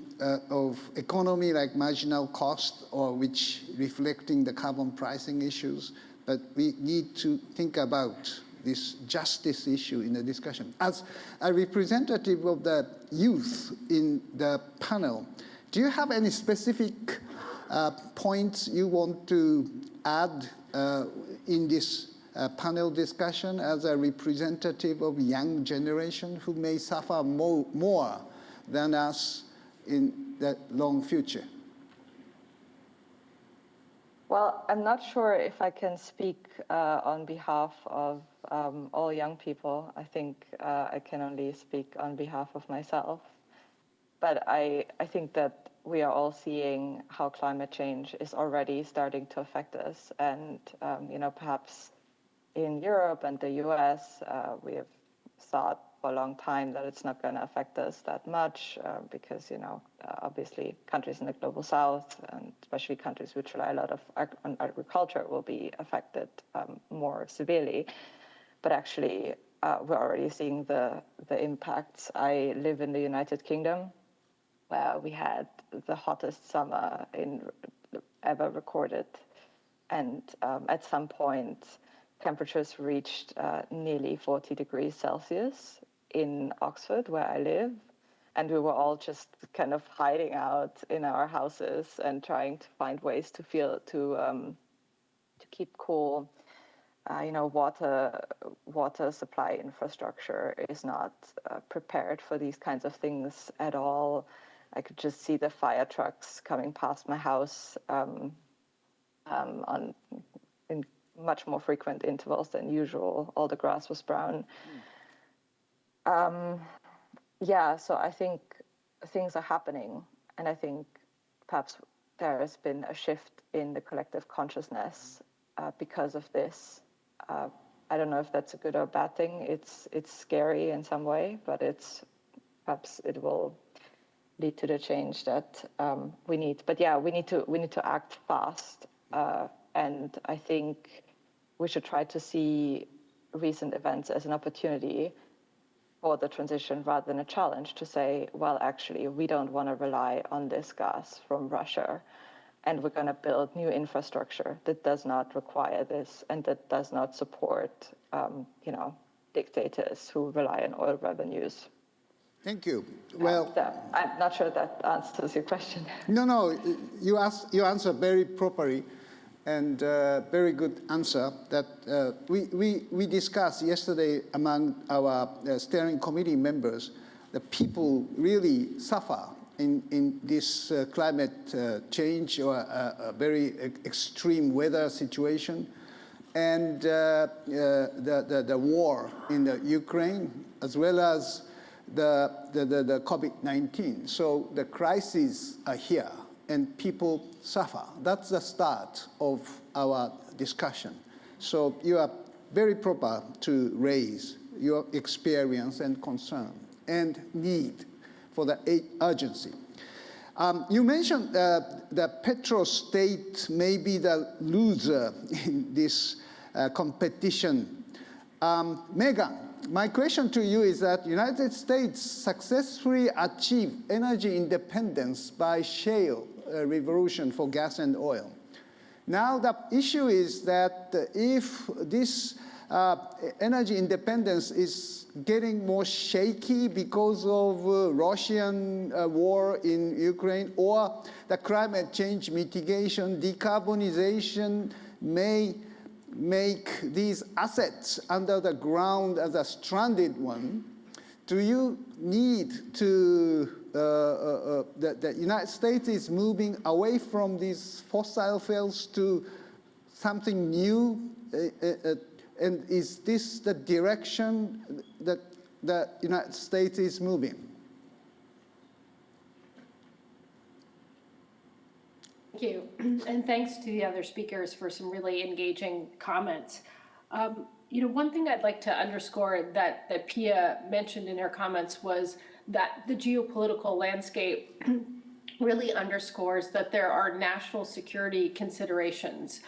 of economy like marginal cost, or which reflecting the carbon pricing issues, but we need to think about this justice issue in the discussion. As a representative of the youth in the panel, do you have any specific points you want to add in this panel discussion as a representative of young generation who may suffer more than us in the long future? Well, I'm not sure if I can speak on behalf of all young people. I think I can only speak on behalf of myself. But I think that we are all seeing how climate change is already starting to affect us. And, perhaps in Europe and the US, we have thought for a long time that it's not going to affect us that much because, obviously countries in the global south, and especially countries which rely a lot on agriculture, will be affected more severely. But actually, we're already seeing the impacts. I live in the United Kingdom, where we had the hottest summer ever recorded. And at some point, temperatures reached nearly 40 degrees Celsius in Oxford, where I live. And we were all just kind of hiding out in our houses and trying to find ways to keep cool. Water supply infrastructure is not prepared for these kinds of things at all. I could just see the fire trucks coming past my house in much more frequent intervals than usual. All the grass was brown. So I think things are happening, and I think perhaps there has been a shift in the collective consciousness because of this. I don't know if that's a good or bad thing. It's scary in some way, but perhaps it will lead to the change that we need. But yeah, we need to act fast, and I think we should try to see recent events as an opportunity for the transition rather than a challenge, to say, well, actually, we don't want to rely on this gas from Russia, and we're going to build new infrastructure that does not require this and that does not support, dictators who rely on oil revenues. Thank you. Well, I'm not sure that answers your question. No, you answered very properly, and very good answer that we discussed yesterday among our steering committee members. The people really suffer in this climate change or a very extreme weather situation, and the war in the Ukraine, as well as the COVID-19. So the crises are here and people suffer. That's the start of our discussion. So you are very proper to raise your experience and concern and need for the urgency. You mentioned the petrostate may be the loser in this competition. Megan, my question to you is that United States successfully achieved energy independence by shale revolution for gas and oil. Now the issue is that if this energy independence is getting more shaky because of Russian war in Ukraine, or the climate change mitigation, decarbonization may make these assets under the ground as a stranded one, do you need to, the United States is moving away from these fossil fuels to something new? And is this the direction that the United States is moving? Thank you, and thanks to the other speakers for some really engaging comments. One thing I'd like to underscore that Pia mentioned in her comments was that the geopolitical landscape really underscores that there are national security considerations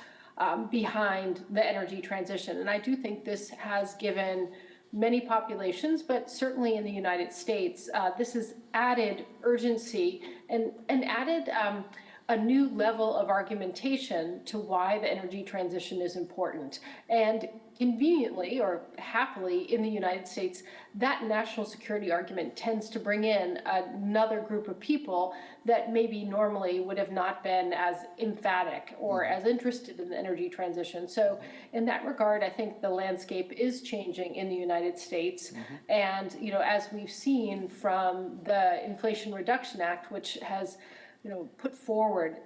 behind the energy transition. And I do think this has given many populations, but certainly in the United States, this has added urgency and added a new level of argumentation to why the energy transition is important. And conveniently or happily in the United States, that national security argument tends to bring in another group of people that maybe normally would have not been as emphatic or as interested in the energy transition. So in that regard, I think the landscape is changing in the United States. And as we've seen from the Inflation Reduction Act, which has put forward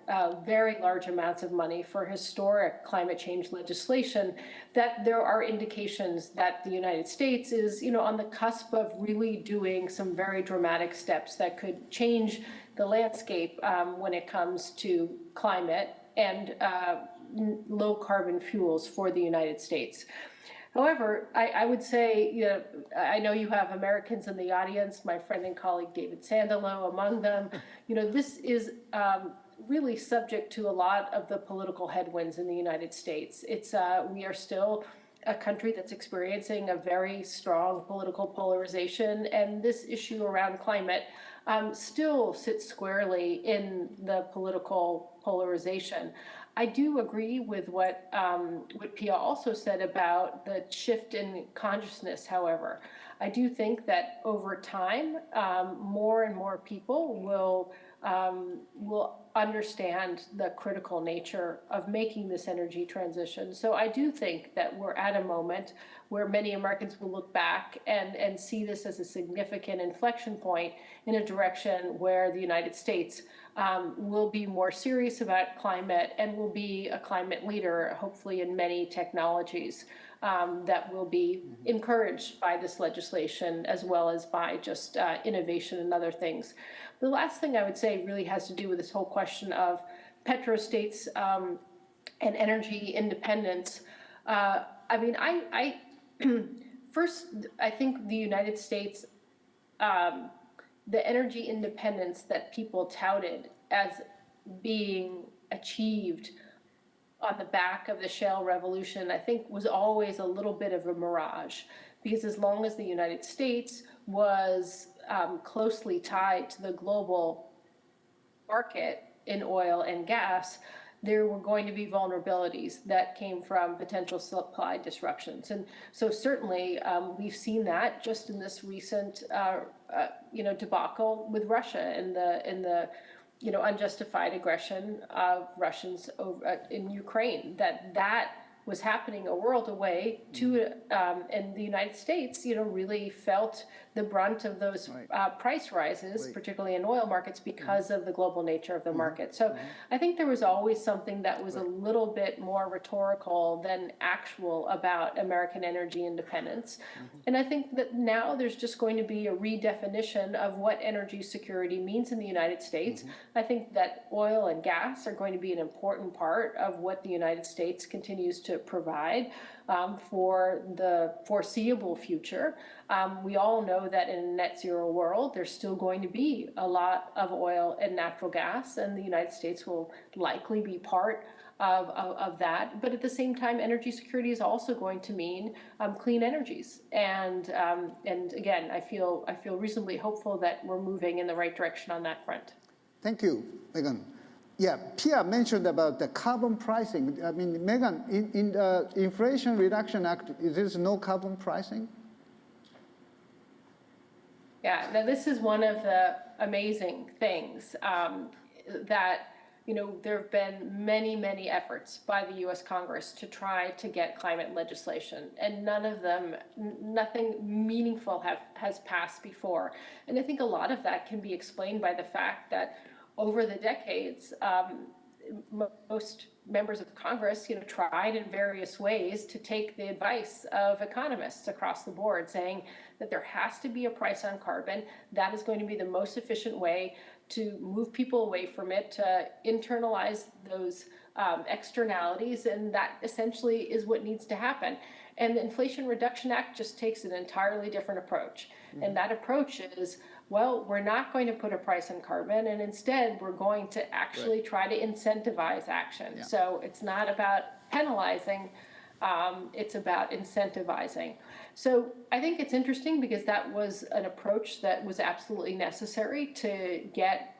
very large amounts of money for historic climate change legislation, that there are indications that the United States is, on the cusp of really doing some very dramatic steps that could change the landscape when it comes to climate and low carbon fuels for the United States. However, I would say, I know you have Americans in the audience, my friend and colleague David Sandalo among them. This is really subject to a lot of the political headwinds in the United States. We are still a country that's experiencing a very strong political polarization, and this issue around climate still sits squarely in the political polarization. I do agree with what Pia also said about the shift in consciousness, however. I do think that over time, more and more people will understand the critical nature of making this energy transition. So I do think that we're at a moment where many Americans will look back and see this as a significant inflection point in a direction where the United States will be more serious about climate and will be a climate leader, hopefully in many technologies that will be encouraged by this legislation, as well as by just innovation and other things. The last thing I would say really has to do with this whole question of petrostates and energy independence. First, I think the United States, the energy independence that people touted as being achieved on the back of the shale revolution, I think was always a little bit of a mirage, because as long as the United States was closely tied to the global market in oil and gas, there were going to be vulnerabilities that came from potential supply disruptions. And so certainly we've seen that just in this recent debacle with Russia and the unjustified aggression of Russians in Ukraine, that was happening a world away and the United States really felt the brunt of those price rises, particularly in oil markets, because of the global nature of the market. So I think there was always something that was a little bit more rhetorical than actual about American energy independence. And I think that now there's just going to be a redefinition of what energy security means in the United States. I think that oil and gas are going to be an important part of what the United States continues to provide for the foreseeable future. We all know that in a net zero world, there's still going to be a lot of oil and natural gas, and the United States will likely be part of that. But at the same time, energy security is also going to mean clean energies. And again, I feel reasonably hopeful that we're moving in the right direction on that front. Thank you, Megan. Yeah, Pia mentioned about the carbon pricing. I mean, Megan, in the Inflation Reduction Act, there's no carbon pricing? Yeah, now this is one of the amazing things that, you know, there have been many, many efforts by the US Congress to try to get climate legislation, and none of them, nothing meaningful has passed before. And I think a lot of that can be explained by the fact that over the decades, most members of Congress, you know, tried in various ways to take the advice of economists across the board, saying that there has to be a price on carbon. That is going to be the most efficient way to move people away from it, to internalize those externalities, and that essentially is what needs to happen. And the Inflation Reduction Act just takes an entirely different approach. And that approach is, well, we're not going to put a price on carbon, and instead we're going to actually try to incentivize action. Yeah. So it's not about penalizing, it's about incentivizing. So I think it's interesting because that was an approach that was absolutely necessary to get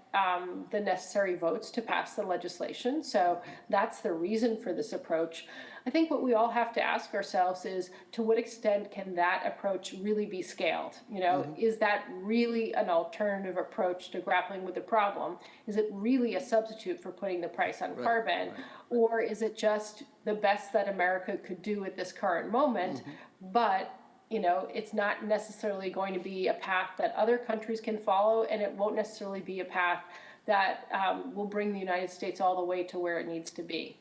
the necessary votes to pass the legislation. So that's the reason for this approach. I think what we all have to ask ourselves is, to what extent can that approach really be scaled? You know, is that really an alternative approach to grappling with the problem? Is it really a substitute for putting the price on carbon? Or is it just the best that America could do at this current moment? But you know, it's not necessarily going to be a path that other countries can follow, and it won't necessarily be a path that will bring the United States all the way to where it needs to be.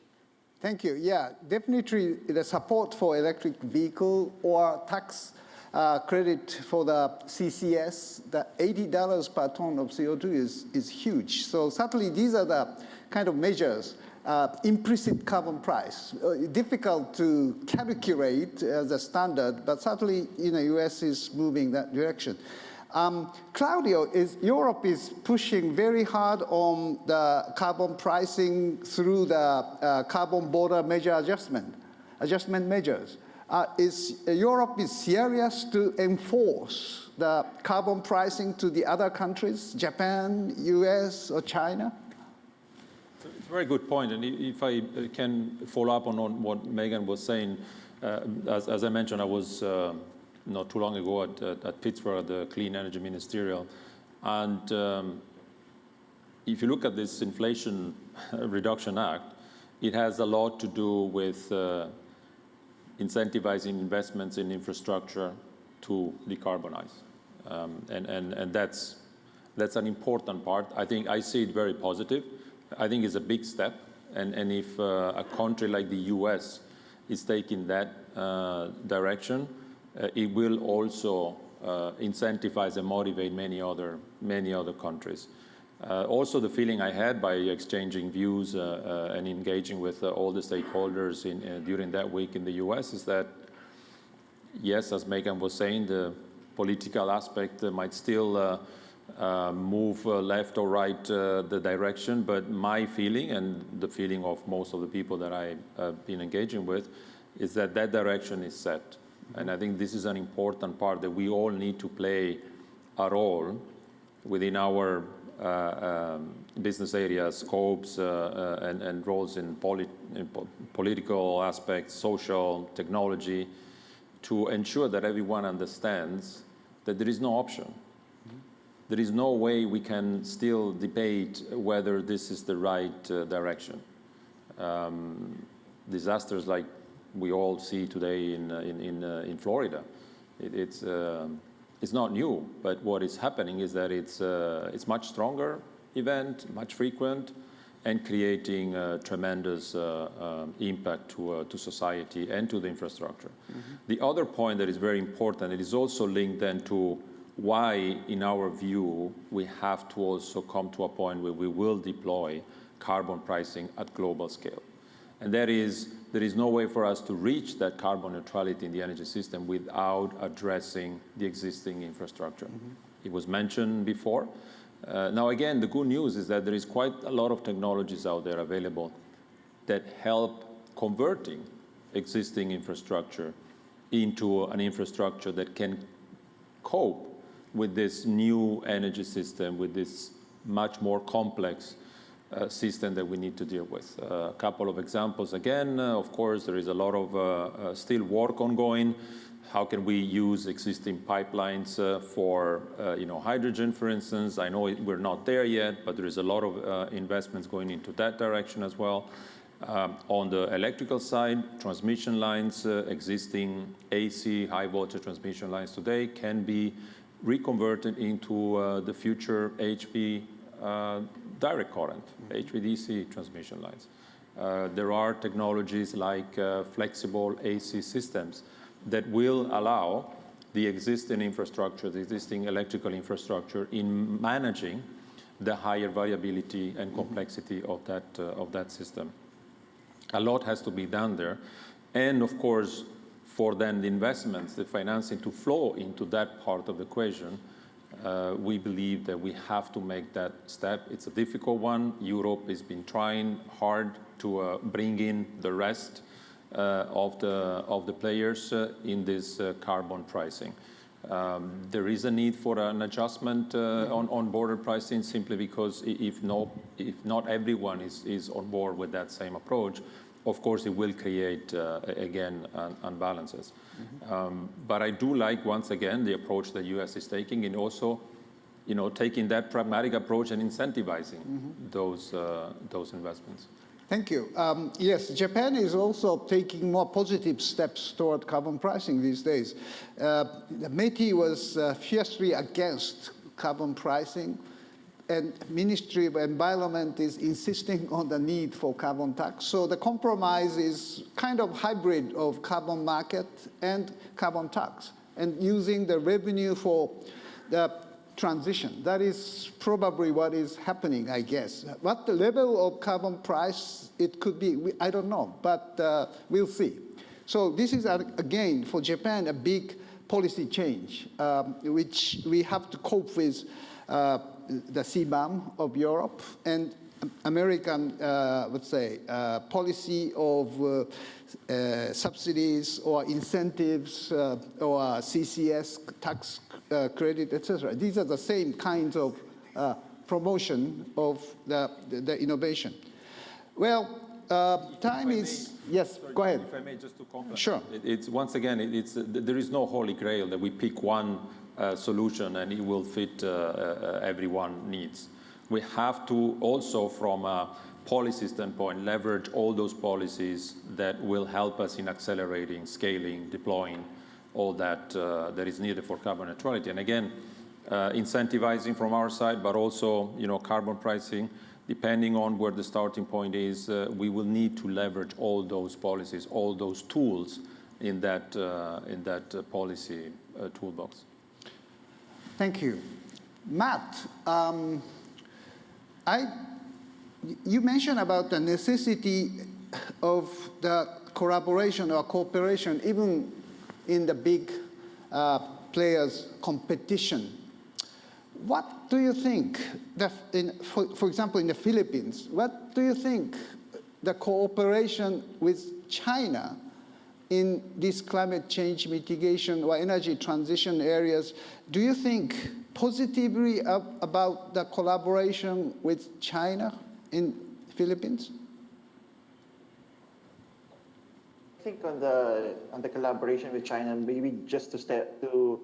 Thank you. Yeah, definitely the support for electric vehicle or tax credit for the CCS, the $80 per ton of CO2 is huge. So certainly these are the kind of measures. Implicit carbon price, difficult to calculate as a standard, but certainly, you know, US is moving that direction. Claudio, Europe is pushing very hard on the carbon pricing through the carbon border measure adjustment measures. Europe is serious to enforce the carbon pricing to the other countries, Japan, US, or China? It's a very good point, and if I can follow up on what Megan was saying, as I mentioned, I was not too long ago at Pittsburgh at the Clean Energy Ministerial, and if you look at this Inflation Reduction Act, it has a lot to do with incentivizing investments in infrastructure to decarbonize, and that's an important part. I think I see it very positive. I think it's a big step, and if a country like the US is taking that direction, it will also incentivize and motivate many other countries. Also, the feeling I had by exchanging views and engaging with all the stakeholders during that week in the US is that, yes, as Megan was saying, the political aspect might still move left or right the direction, but my feeling and the feeling of most of the people that I've been engaging with is that that direction is set. And I think this is an important part, that we all need to play a role within our business areas, scopes, and roles in political aspects, social, technology, to ensure that everyone understands that there is no option. There is no way we can still debate whether this is the right direction. Disasters like we all see today in Florida, it's It's not new, but what is happening is that it's much stronger event, much frequent, and creating tremendous impact to society and to the infrastructure. The other point that is very important, it is also linked then to why, in our view, we have to also come to a point where we will deploy carbon pricing at global scale. And that is, there is no way for us to reach that carbon neutrality in the energy system without addressing the existing infrastructure. It was mentioned before. Now, again, the good news is that there is quite a lot of technologies out there available that help converting existing infrastructure into an infrastructure that can cope with this new energy system, with this much more complex system that we need to deal with. A couple of examples again, of course, there is a lot of still work ongoing. How can we use existing pipelines for hydrogen, for instance? I know we're not there yet, but there is a lot of investments going into that direction as well. On the electrical side, transmission lines, existing AC, high voltage transmission lines today can be reconverted into the future HV direct current, HVDC transmission lines. There are technologies like flexible AC systems that will allow the existing infrastructure, the existing electrical infrastructure in managing the higher variability and complexity of that system. A lot has to be done there. And of course, for then the investments, the financing to flow into that part of the equation, we believe that we have to make that step. It's a difficult one. Europe has been trying hard to bring in the rest of the players in this carbon pricing. There is a need for an adjustment on border pricing simply because if not everyone is on board with that same approach, of course it will create, again, unbalances. But I do like, once again, the approach the US is taking and also taking that pragmatic approach and incentivizing those investments. Thank you. Yes, Japan is also taking more positive steps toward carbon pricing these days. The METI was fiercely against carbon pricing, and Ministry of Environment is insisting on the need for carbon tax. So the compromise is kind of hybrid of carbon market and carbon tax, and using the revenue for the transition. That is probably what is happening, I guess. What the level of carbon price it could be, I don't know, but we'll see. So this is, again, for Japan, a big policy change, which we have to cope with the CBAM of Europe and American, let's say, policy of subsidies or incentives or CCS tax credit, etc. These are the same kinds of promotion of the innovation. Well, time is, yes, Sorry, go ahead. If I may, just to complement. Sure. It's once again, there is no holy grail that we pick one solution and it will fit everyone's needs. We have to also, from a policy standpoint, leverage all those policies that will help us in accelerating, scaling, deploying all that that is needed for carbon neutrality. And again, incentivizing from our side, but also carbon pricing, depending on where the starting point is, we will need to leverage all those policies, all those tools in that policy toolbox. Thank you. Matt, you mentioned about the necessity of the collaboration or cooperation, even in the big players' competition. What do you think, for example, in the Philippines, what do you think the cooperation with China in these climate change mitigation or energy transition areas, do you think positively about the collaboration with China in Philippines? I think on the collaboration with China, maybe just to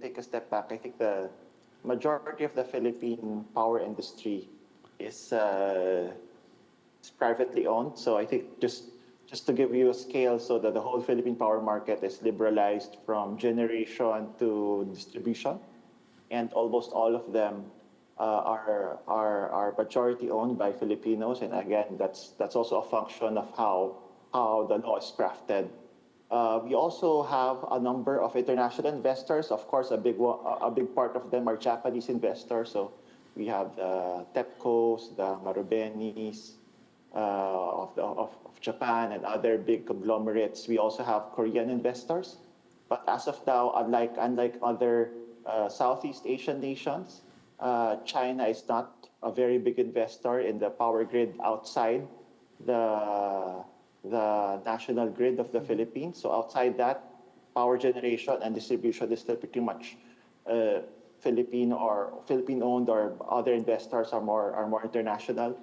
take a step back, I think the majority of the Philippine power industry is privately owned. So I think just just to give you a scale, so that the whole Philippine power market is liberalized from generation to distribution, and almost all of them are majority owned by Filipinos. And again, that's also a function of how the law is crafted. We also have a number of international investors. Of course, a big part of them are Japanese investors. So we have the TEPCOs, the Marubenis of Japan, and other big conglomerates. We also have Korean investors. But as of now, unlike other Southeast Asian nations, China is not a very big investor in the power grid outside the national grid of the Philippines. So outside that, power generation and distribution is still pretty much Philippine-owned, or other investors are more international.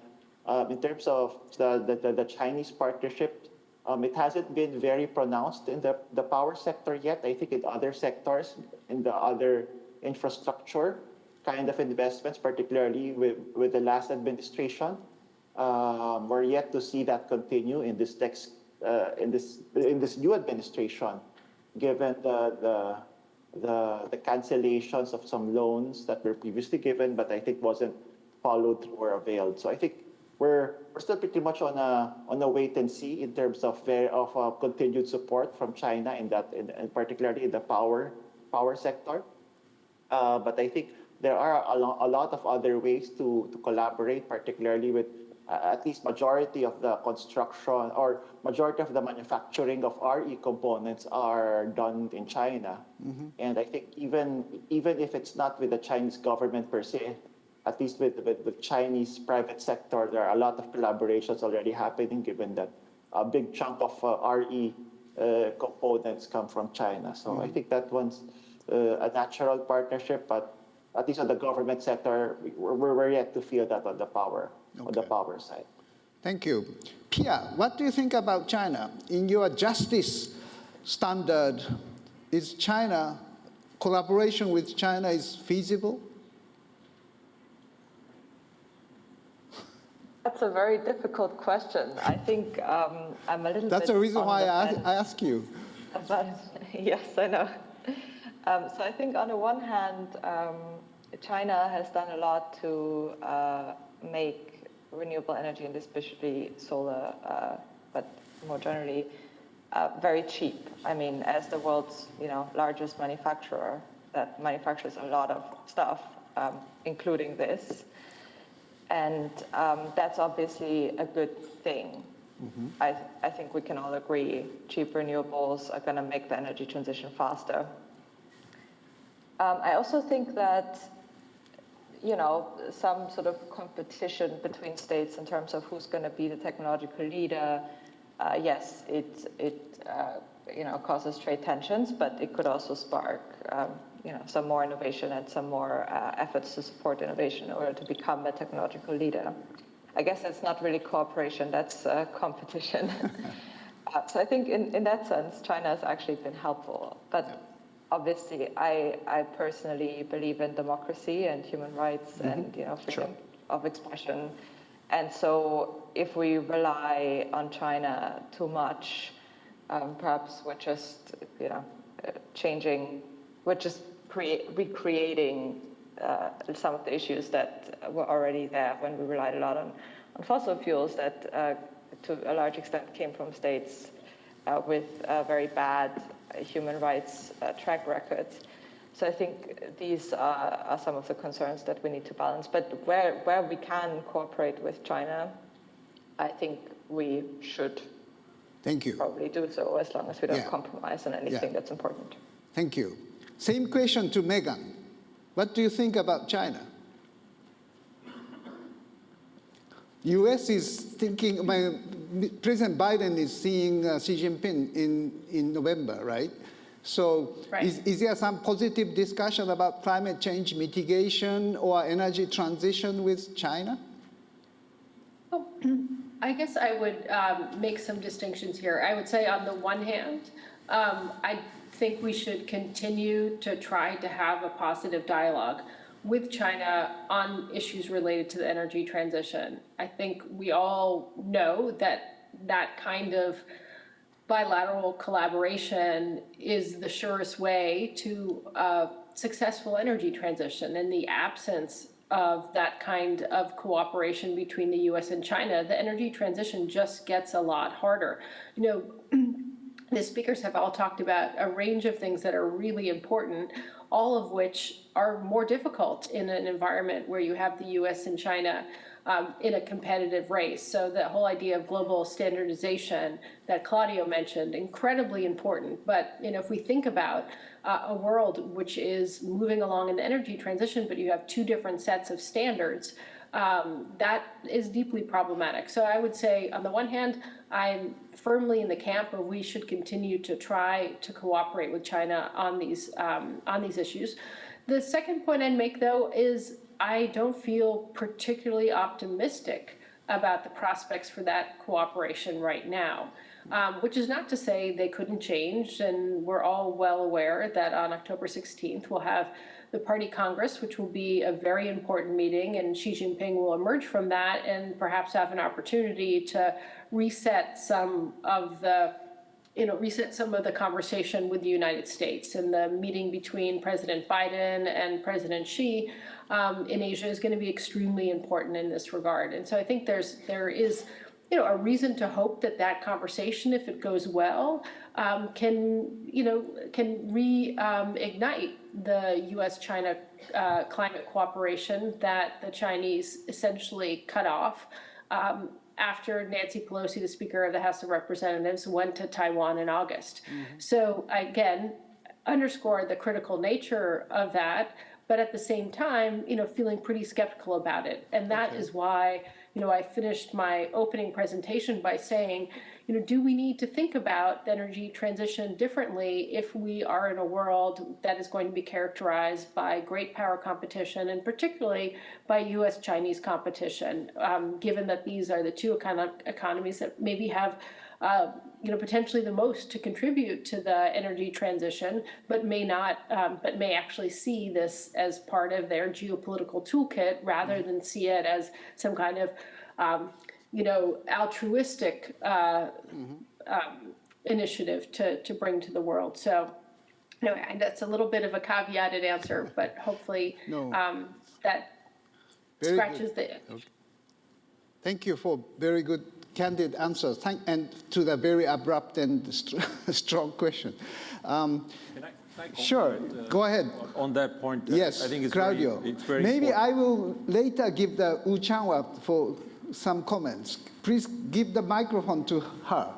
In terms of the Chinese partnership, it hasn't been very pronounced in the power sector yet. I think in other sectors, in the other infrastructure kind of investments, particularly with the last administration, we're yet to see that continue in this new administration, given the cancellations of some loans that were previously given, but I think wasn't followed through or availed. So I think we're still pretty much on a wait and see in terms of continued support from China and particularly in the power sector. But I think there are a lot of other ways to collaborate, particularly with at least majority of the construction or majority of the manufacturing of RE components are done in China. And I think even if it's not with the Chinese government per se, at least with Chinese private sector, there are a lot of collaborations already happening, given that a big chunk of RE components come from China. So I think that one's a natural partnership, but at least on the government sector, we're yet to feel that on the power side. Thank you. Pia, what do you think about China? In your justice standard, is collaboration with China is feasible? That's a very difficult question. I think I'm a little That's bit the reason on why the I fence ask you. about yes, I know. So I think on the one hand, China has done a lot to make renewable energy, and especially solar, but more generally, very cheap. I mean, as the world's largest manufacturer that manufactures a lot of stuff, including this, and that's obviously a good thing. I think we can all agree cheap renewables are going to make the energy transition faster. I also think that some sort of competition between states in terms of who's going to be the technological leader, yes, it causes trade tensions, but it could also spark some more innovation and some more efforts to support innovation in order to become a technological leader. I guess that's not really cooperation, that's competition. So I think in that sense, China has actually been helpful. But obviously, I personally believe in democracy and human rights and freedom of expression. And so if we rely on China too much, perhaps we're just recreating some of the issues that were already there when we relied a lot on fossil fuels that to a large extent came from states with very bad human rights track records. So I think these are some of the concerns that we need to balance. But where we can cooperate with China, I think we should probably do so, as long as we don't compromise on anything that's important. Thank you. Same question to Megan. What do you think about China? U.S. is thinking, President Biden is seeing Xi Jinping in November, right? So is there some positive discussion about climate change mitigation or energy transition with China? Well, I guess I would make some distinctions here. I would say on the one hand, I think we should continue to try to have a positive dialogue with China on issues related to the energy transition. I think we all know that that kind of bilateral collaboration is the surest way to successful energy transition. In the absence of that kind of cooperation between the US and China, the energy transition just gets a lot harder. You know, the speakers have all talked about a range of things that are really important, all of which are more difficult in an environment where you have the US and China in a competitive race. So the whole idea of global standardization that Claudio mentioned, incredibly important. But you know, if we think about a world which is moving along in the energy transition, but you have two different sets of standards, that is deeply problematic. So I would say, on the one hand, I'm firmly in the camp of we should continue to try to cooperate with China on these issues. The second point I'd make, though, is I don't feel particularly optimistic about the prospects for that cooperation right now, which is not to say they couldn't change. And we're all well aware that on October 16th, we'll have the Party Congress, which will be a very important meeting, and Xi Jinping will emerge from that and perhaps have an opportunity to reset some of the conversation with the United States. And the meeting between President Biden and President Xi in Asia is going to be extremely important in this regard. And so I think there is a reason to hope that that conversation, if it goes well, can reignite the U.S.-China climate cooperation that the Chinese essentially cut off after Nancy Pelosi, the Speaker of the House of Representatives, went to Taiwan in August. Mm-hmm. So again, underscore the critical nature of that, but at the same time, feeling pretty skeptical about it. And that is why, I finished my opening presentation by saying, do we need to think about the energy transition differently if we are in a world that is going to be characterized by great power competition, and particularly by U.S.-Chinese competition, given that these are the two economies that maybe have potentially the most to contribute to the energy transition, but may actually see this as part of their geopolitical toolkit rather than see it as some kind of, altruistic initiative to bring to the world. So, and that's a little bit of a caveated answer, but hopefully that very scratches good. the itch. Thank you for very good, candid answers, and to the very abrupt and strong question. Can I sure, go ahead. On that point, yes, I think it's Claudio. very Maybe important. I will later give the Wu Changhua for some comments. Please give the microphone to her.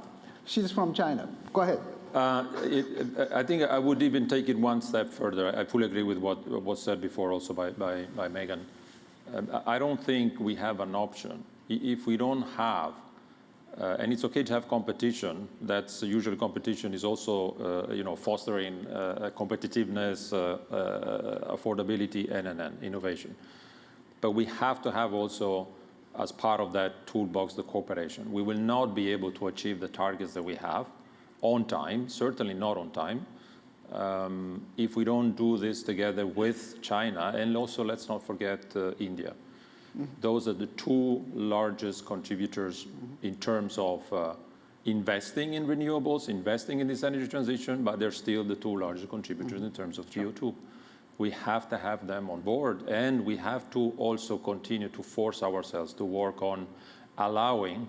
She's from China. Go ahead. I think I would even take it one step further. I fully agree with what was said before also by Megan. I don't think we have an option. If we don't have, and it's okay to have competition, that's usually competition is also, fostering competitiveness, affordability, and innovation. But we have to have also, as part of that toolbox, the cooperation. We will not be able to achieve the targets that we have on time, certainly not on time, if we don't do this together with China, and also let's not forget India. Those are the two largest contributors in terms of investing in renewables, investing in this energy transition, but they're still the two largest contributors in terms of CO2. We have to have them on board, and we have to also continue to force ourselves to work on allowing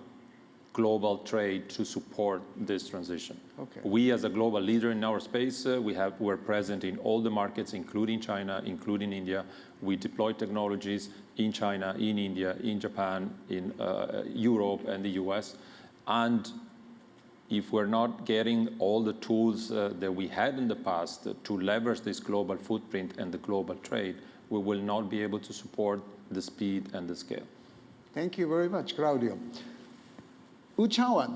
global trade to support this transition. Okay. We, as a global leader in our space, we're present in all the markets, including China, including India. We deploy technologies in China, in India, in Japan, in Europe, and the US. And if we're not getting all the tools that we had in the past to leverage this global footprint and the global trade, we will not be able to support the speed and the scale. Thank you very much, Claudio. Wu Changhua,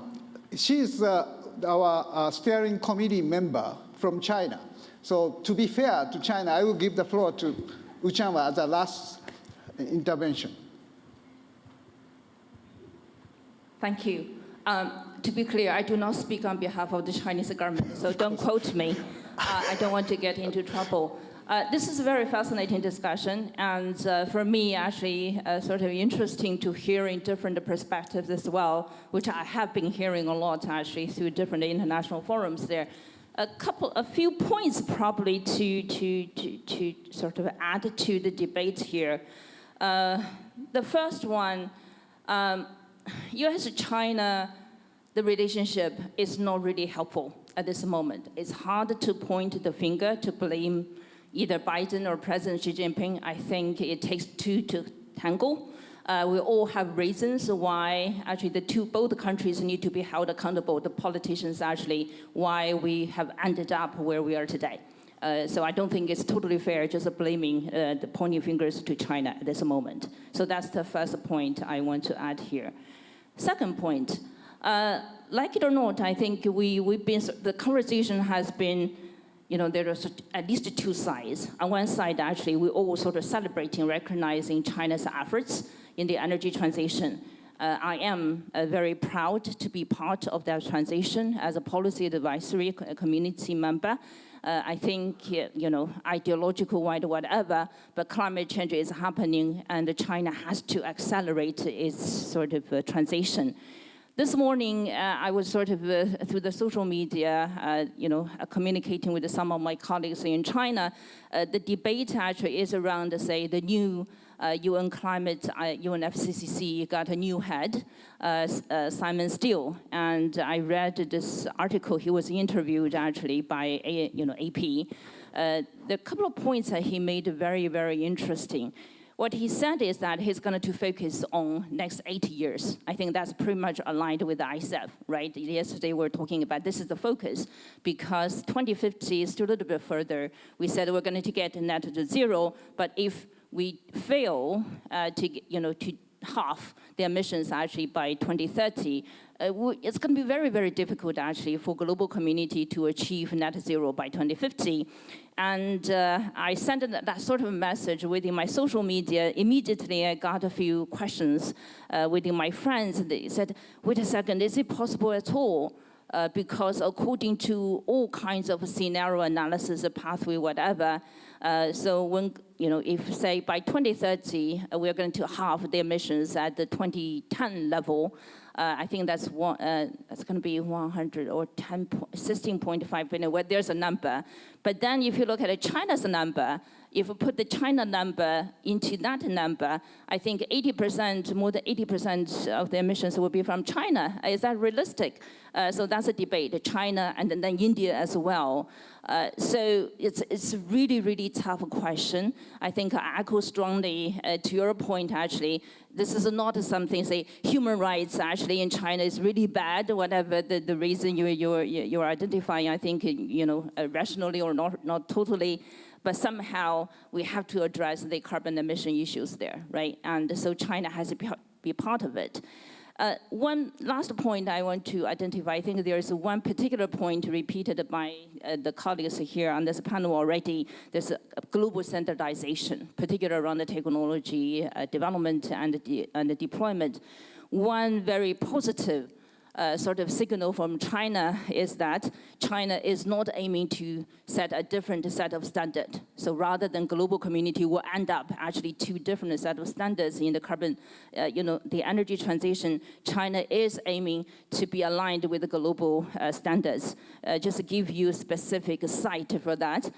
she is our steering committee member from China. So to be fair to China, I will give the floor to Wu Changhua as the last intervention. Thank you. To be clear, I do not speak on behalf of the Chinese government, so don't quote me. I don't want to get into trouble. This is a very fascinating discussion, and for me, actually, sort of interesting to hear in different perspectives as well, which I have been hearing a lot actually through different international forums there. A few points probably to sort of add to the debate here. The first one, U.S.-China, the relationship is not really helpful at this moment. It's hard to point the finger to blame either Biden or President Xi Jinping. I think it takes two to tango. We all have reasons why actually both countries need to be held accountable, the politicians actually, why we have ended up where we are today. So I don't think it's totally fair just blaming the pointing fingers to China at this moment. So that's the first point I want to add here. Second point, like it or not, I think the conversation has been, there are at least two sides. On one side, actually, we're all sort of celebrating, recognizing China's efforts in the energy transition. I am very proud to be part of that transition as a policy advisory community member. I think, ideological, whatever, but climate change is happening and China has to accelerate its sort of transition. This morning, I was sort of, through the social media, communicating with some of my colleagues in China. The debate actually is around, say, the new UN climate, UNFCCC got a new head, Simon Steele. And I read this article, he was interviewed actually by AP. The couple of points that he made very, very interesting. What he said is that he's going to focus on next 8 years. I think that's pretty much aligned with the ICEF, right? Yesterday we were talking about this is the focus because 2050 is still a little bit further. We said we're going to get net to zero, but if we fail to half the emissions actually by 2030, it's going to be very, very difficult actually for global community to achieve net zero by 2050. And I sent that sort of message within my social media. Immediately, I got a few questions within my friends. They said, wait a second, is it possible at all? Because according to all kinds of scenario analysis, pathway, whatever, so when, if say by 2030, we're going to halve the emissions at the 2010 level, I think that's going to be 100 or 16.5 billion, where there's a number. But then if you look at China's number, if we put the China number into that number, I think 80%, more than 80% of the emissions will be from China. Is that realistic? So that's a debate, China and then India as well. So it's a really, really tough question. I think I echo strongly to your point, actually. This is not something, say, human rights actually in China is really bad, whatever the reason you're identifying, I think, rationally or not totally. But somehow we have to address the carbon emission issues there, right? And so China has to be part of it. One last point I want to identify, I think there is one particular point repeated by the colleagues here on this panel already. There's a global standardization, particularly around the technology development and the deployment. One very positive sort of signal from China is that China is not aiming to set a different set of standards. So rather than global community will end up actually two different set of standards in the carbon, the energy transition, China is aiming to be aligned with the global standards. Just to give you a specific site for that.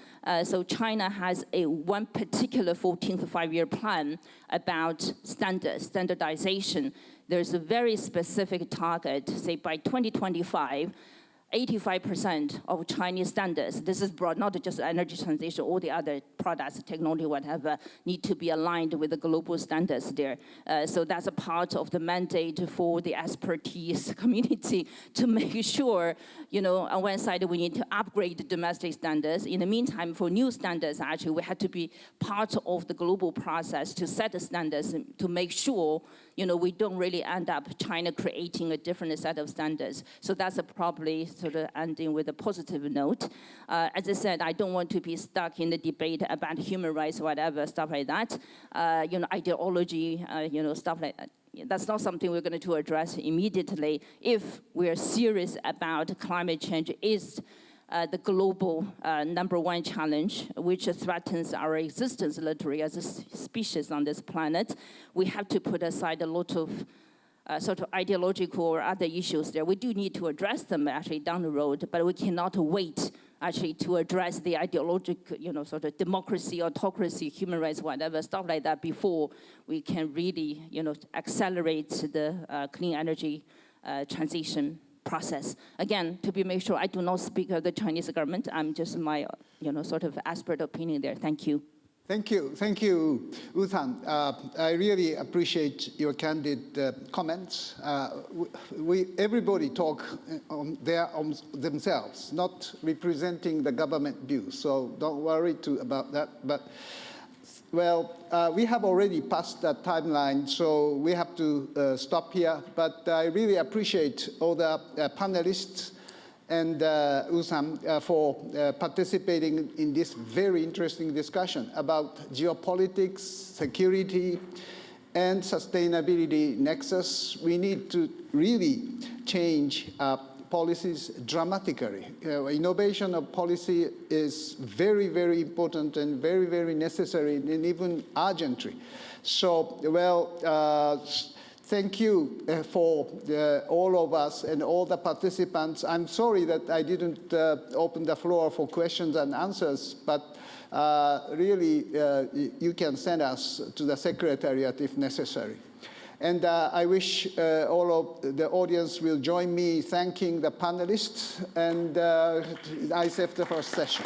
So China has one particular 14th five-year plan about standardization. There's a very specific target, say by 2025, 85% of Chinese standards, this is broad, not just energy transition, all the other products, technology, whatever, need to be aligned with the global standards there. So that's a part of the mandate for the expertise community to make sure, on one side we need to upgrade the domestic standards. In the meantime, for new standards, actually, we have to be part of the global process to set the standards to make sure, we don't really end up China creating a different set of standards. So that's probably sort of ending with a positive note. As I said, I don't want to be stuck in the debate about human rights, whatever, stuff like that. Ideology, stuff like that. That's not something we're going to address immediately. If we're serious about climate change is the global #1 challenge, which threatens our existence literally as a species on this planet. We have to put aside a lot of sort of ideological or other issues there. We do need to address them actually down the road, but we cannot wait actually to address the ideological, sort of democracy, autocracy, human rights, whatever, stuff like that before we can really, accelerate the clean energy transition process. Again, to be made sure, I do not speak of the Chinese government. I'm just my, sort of expert opinion there. Thank you. Thank you, Uthan. I really appreciate your candid comments. Everybody talk on themselves, not representing the government view. So don't worry about that. But well, we have already passed that timeline, so we have to stop here. But I really appreciate all the panelists and Usam for participating in this very interesting discussion about geopolitics, security, and sustainability nexus. We need to really change policies dramatically. Innovation of policy is very, very important and very, very necessary and even urgently. So, well, thank you for all of us and all the participants. I'm sorry that I didn't open the floor for questions and answers, but really you can send us to the Secretariat if necessary. And I wish all of the audience will join me thanking the panelists and ICEF the first session.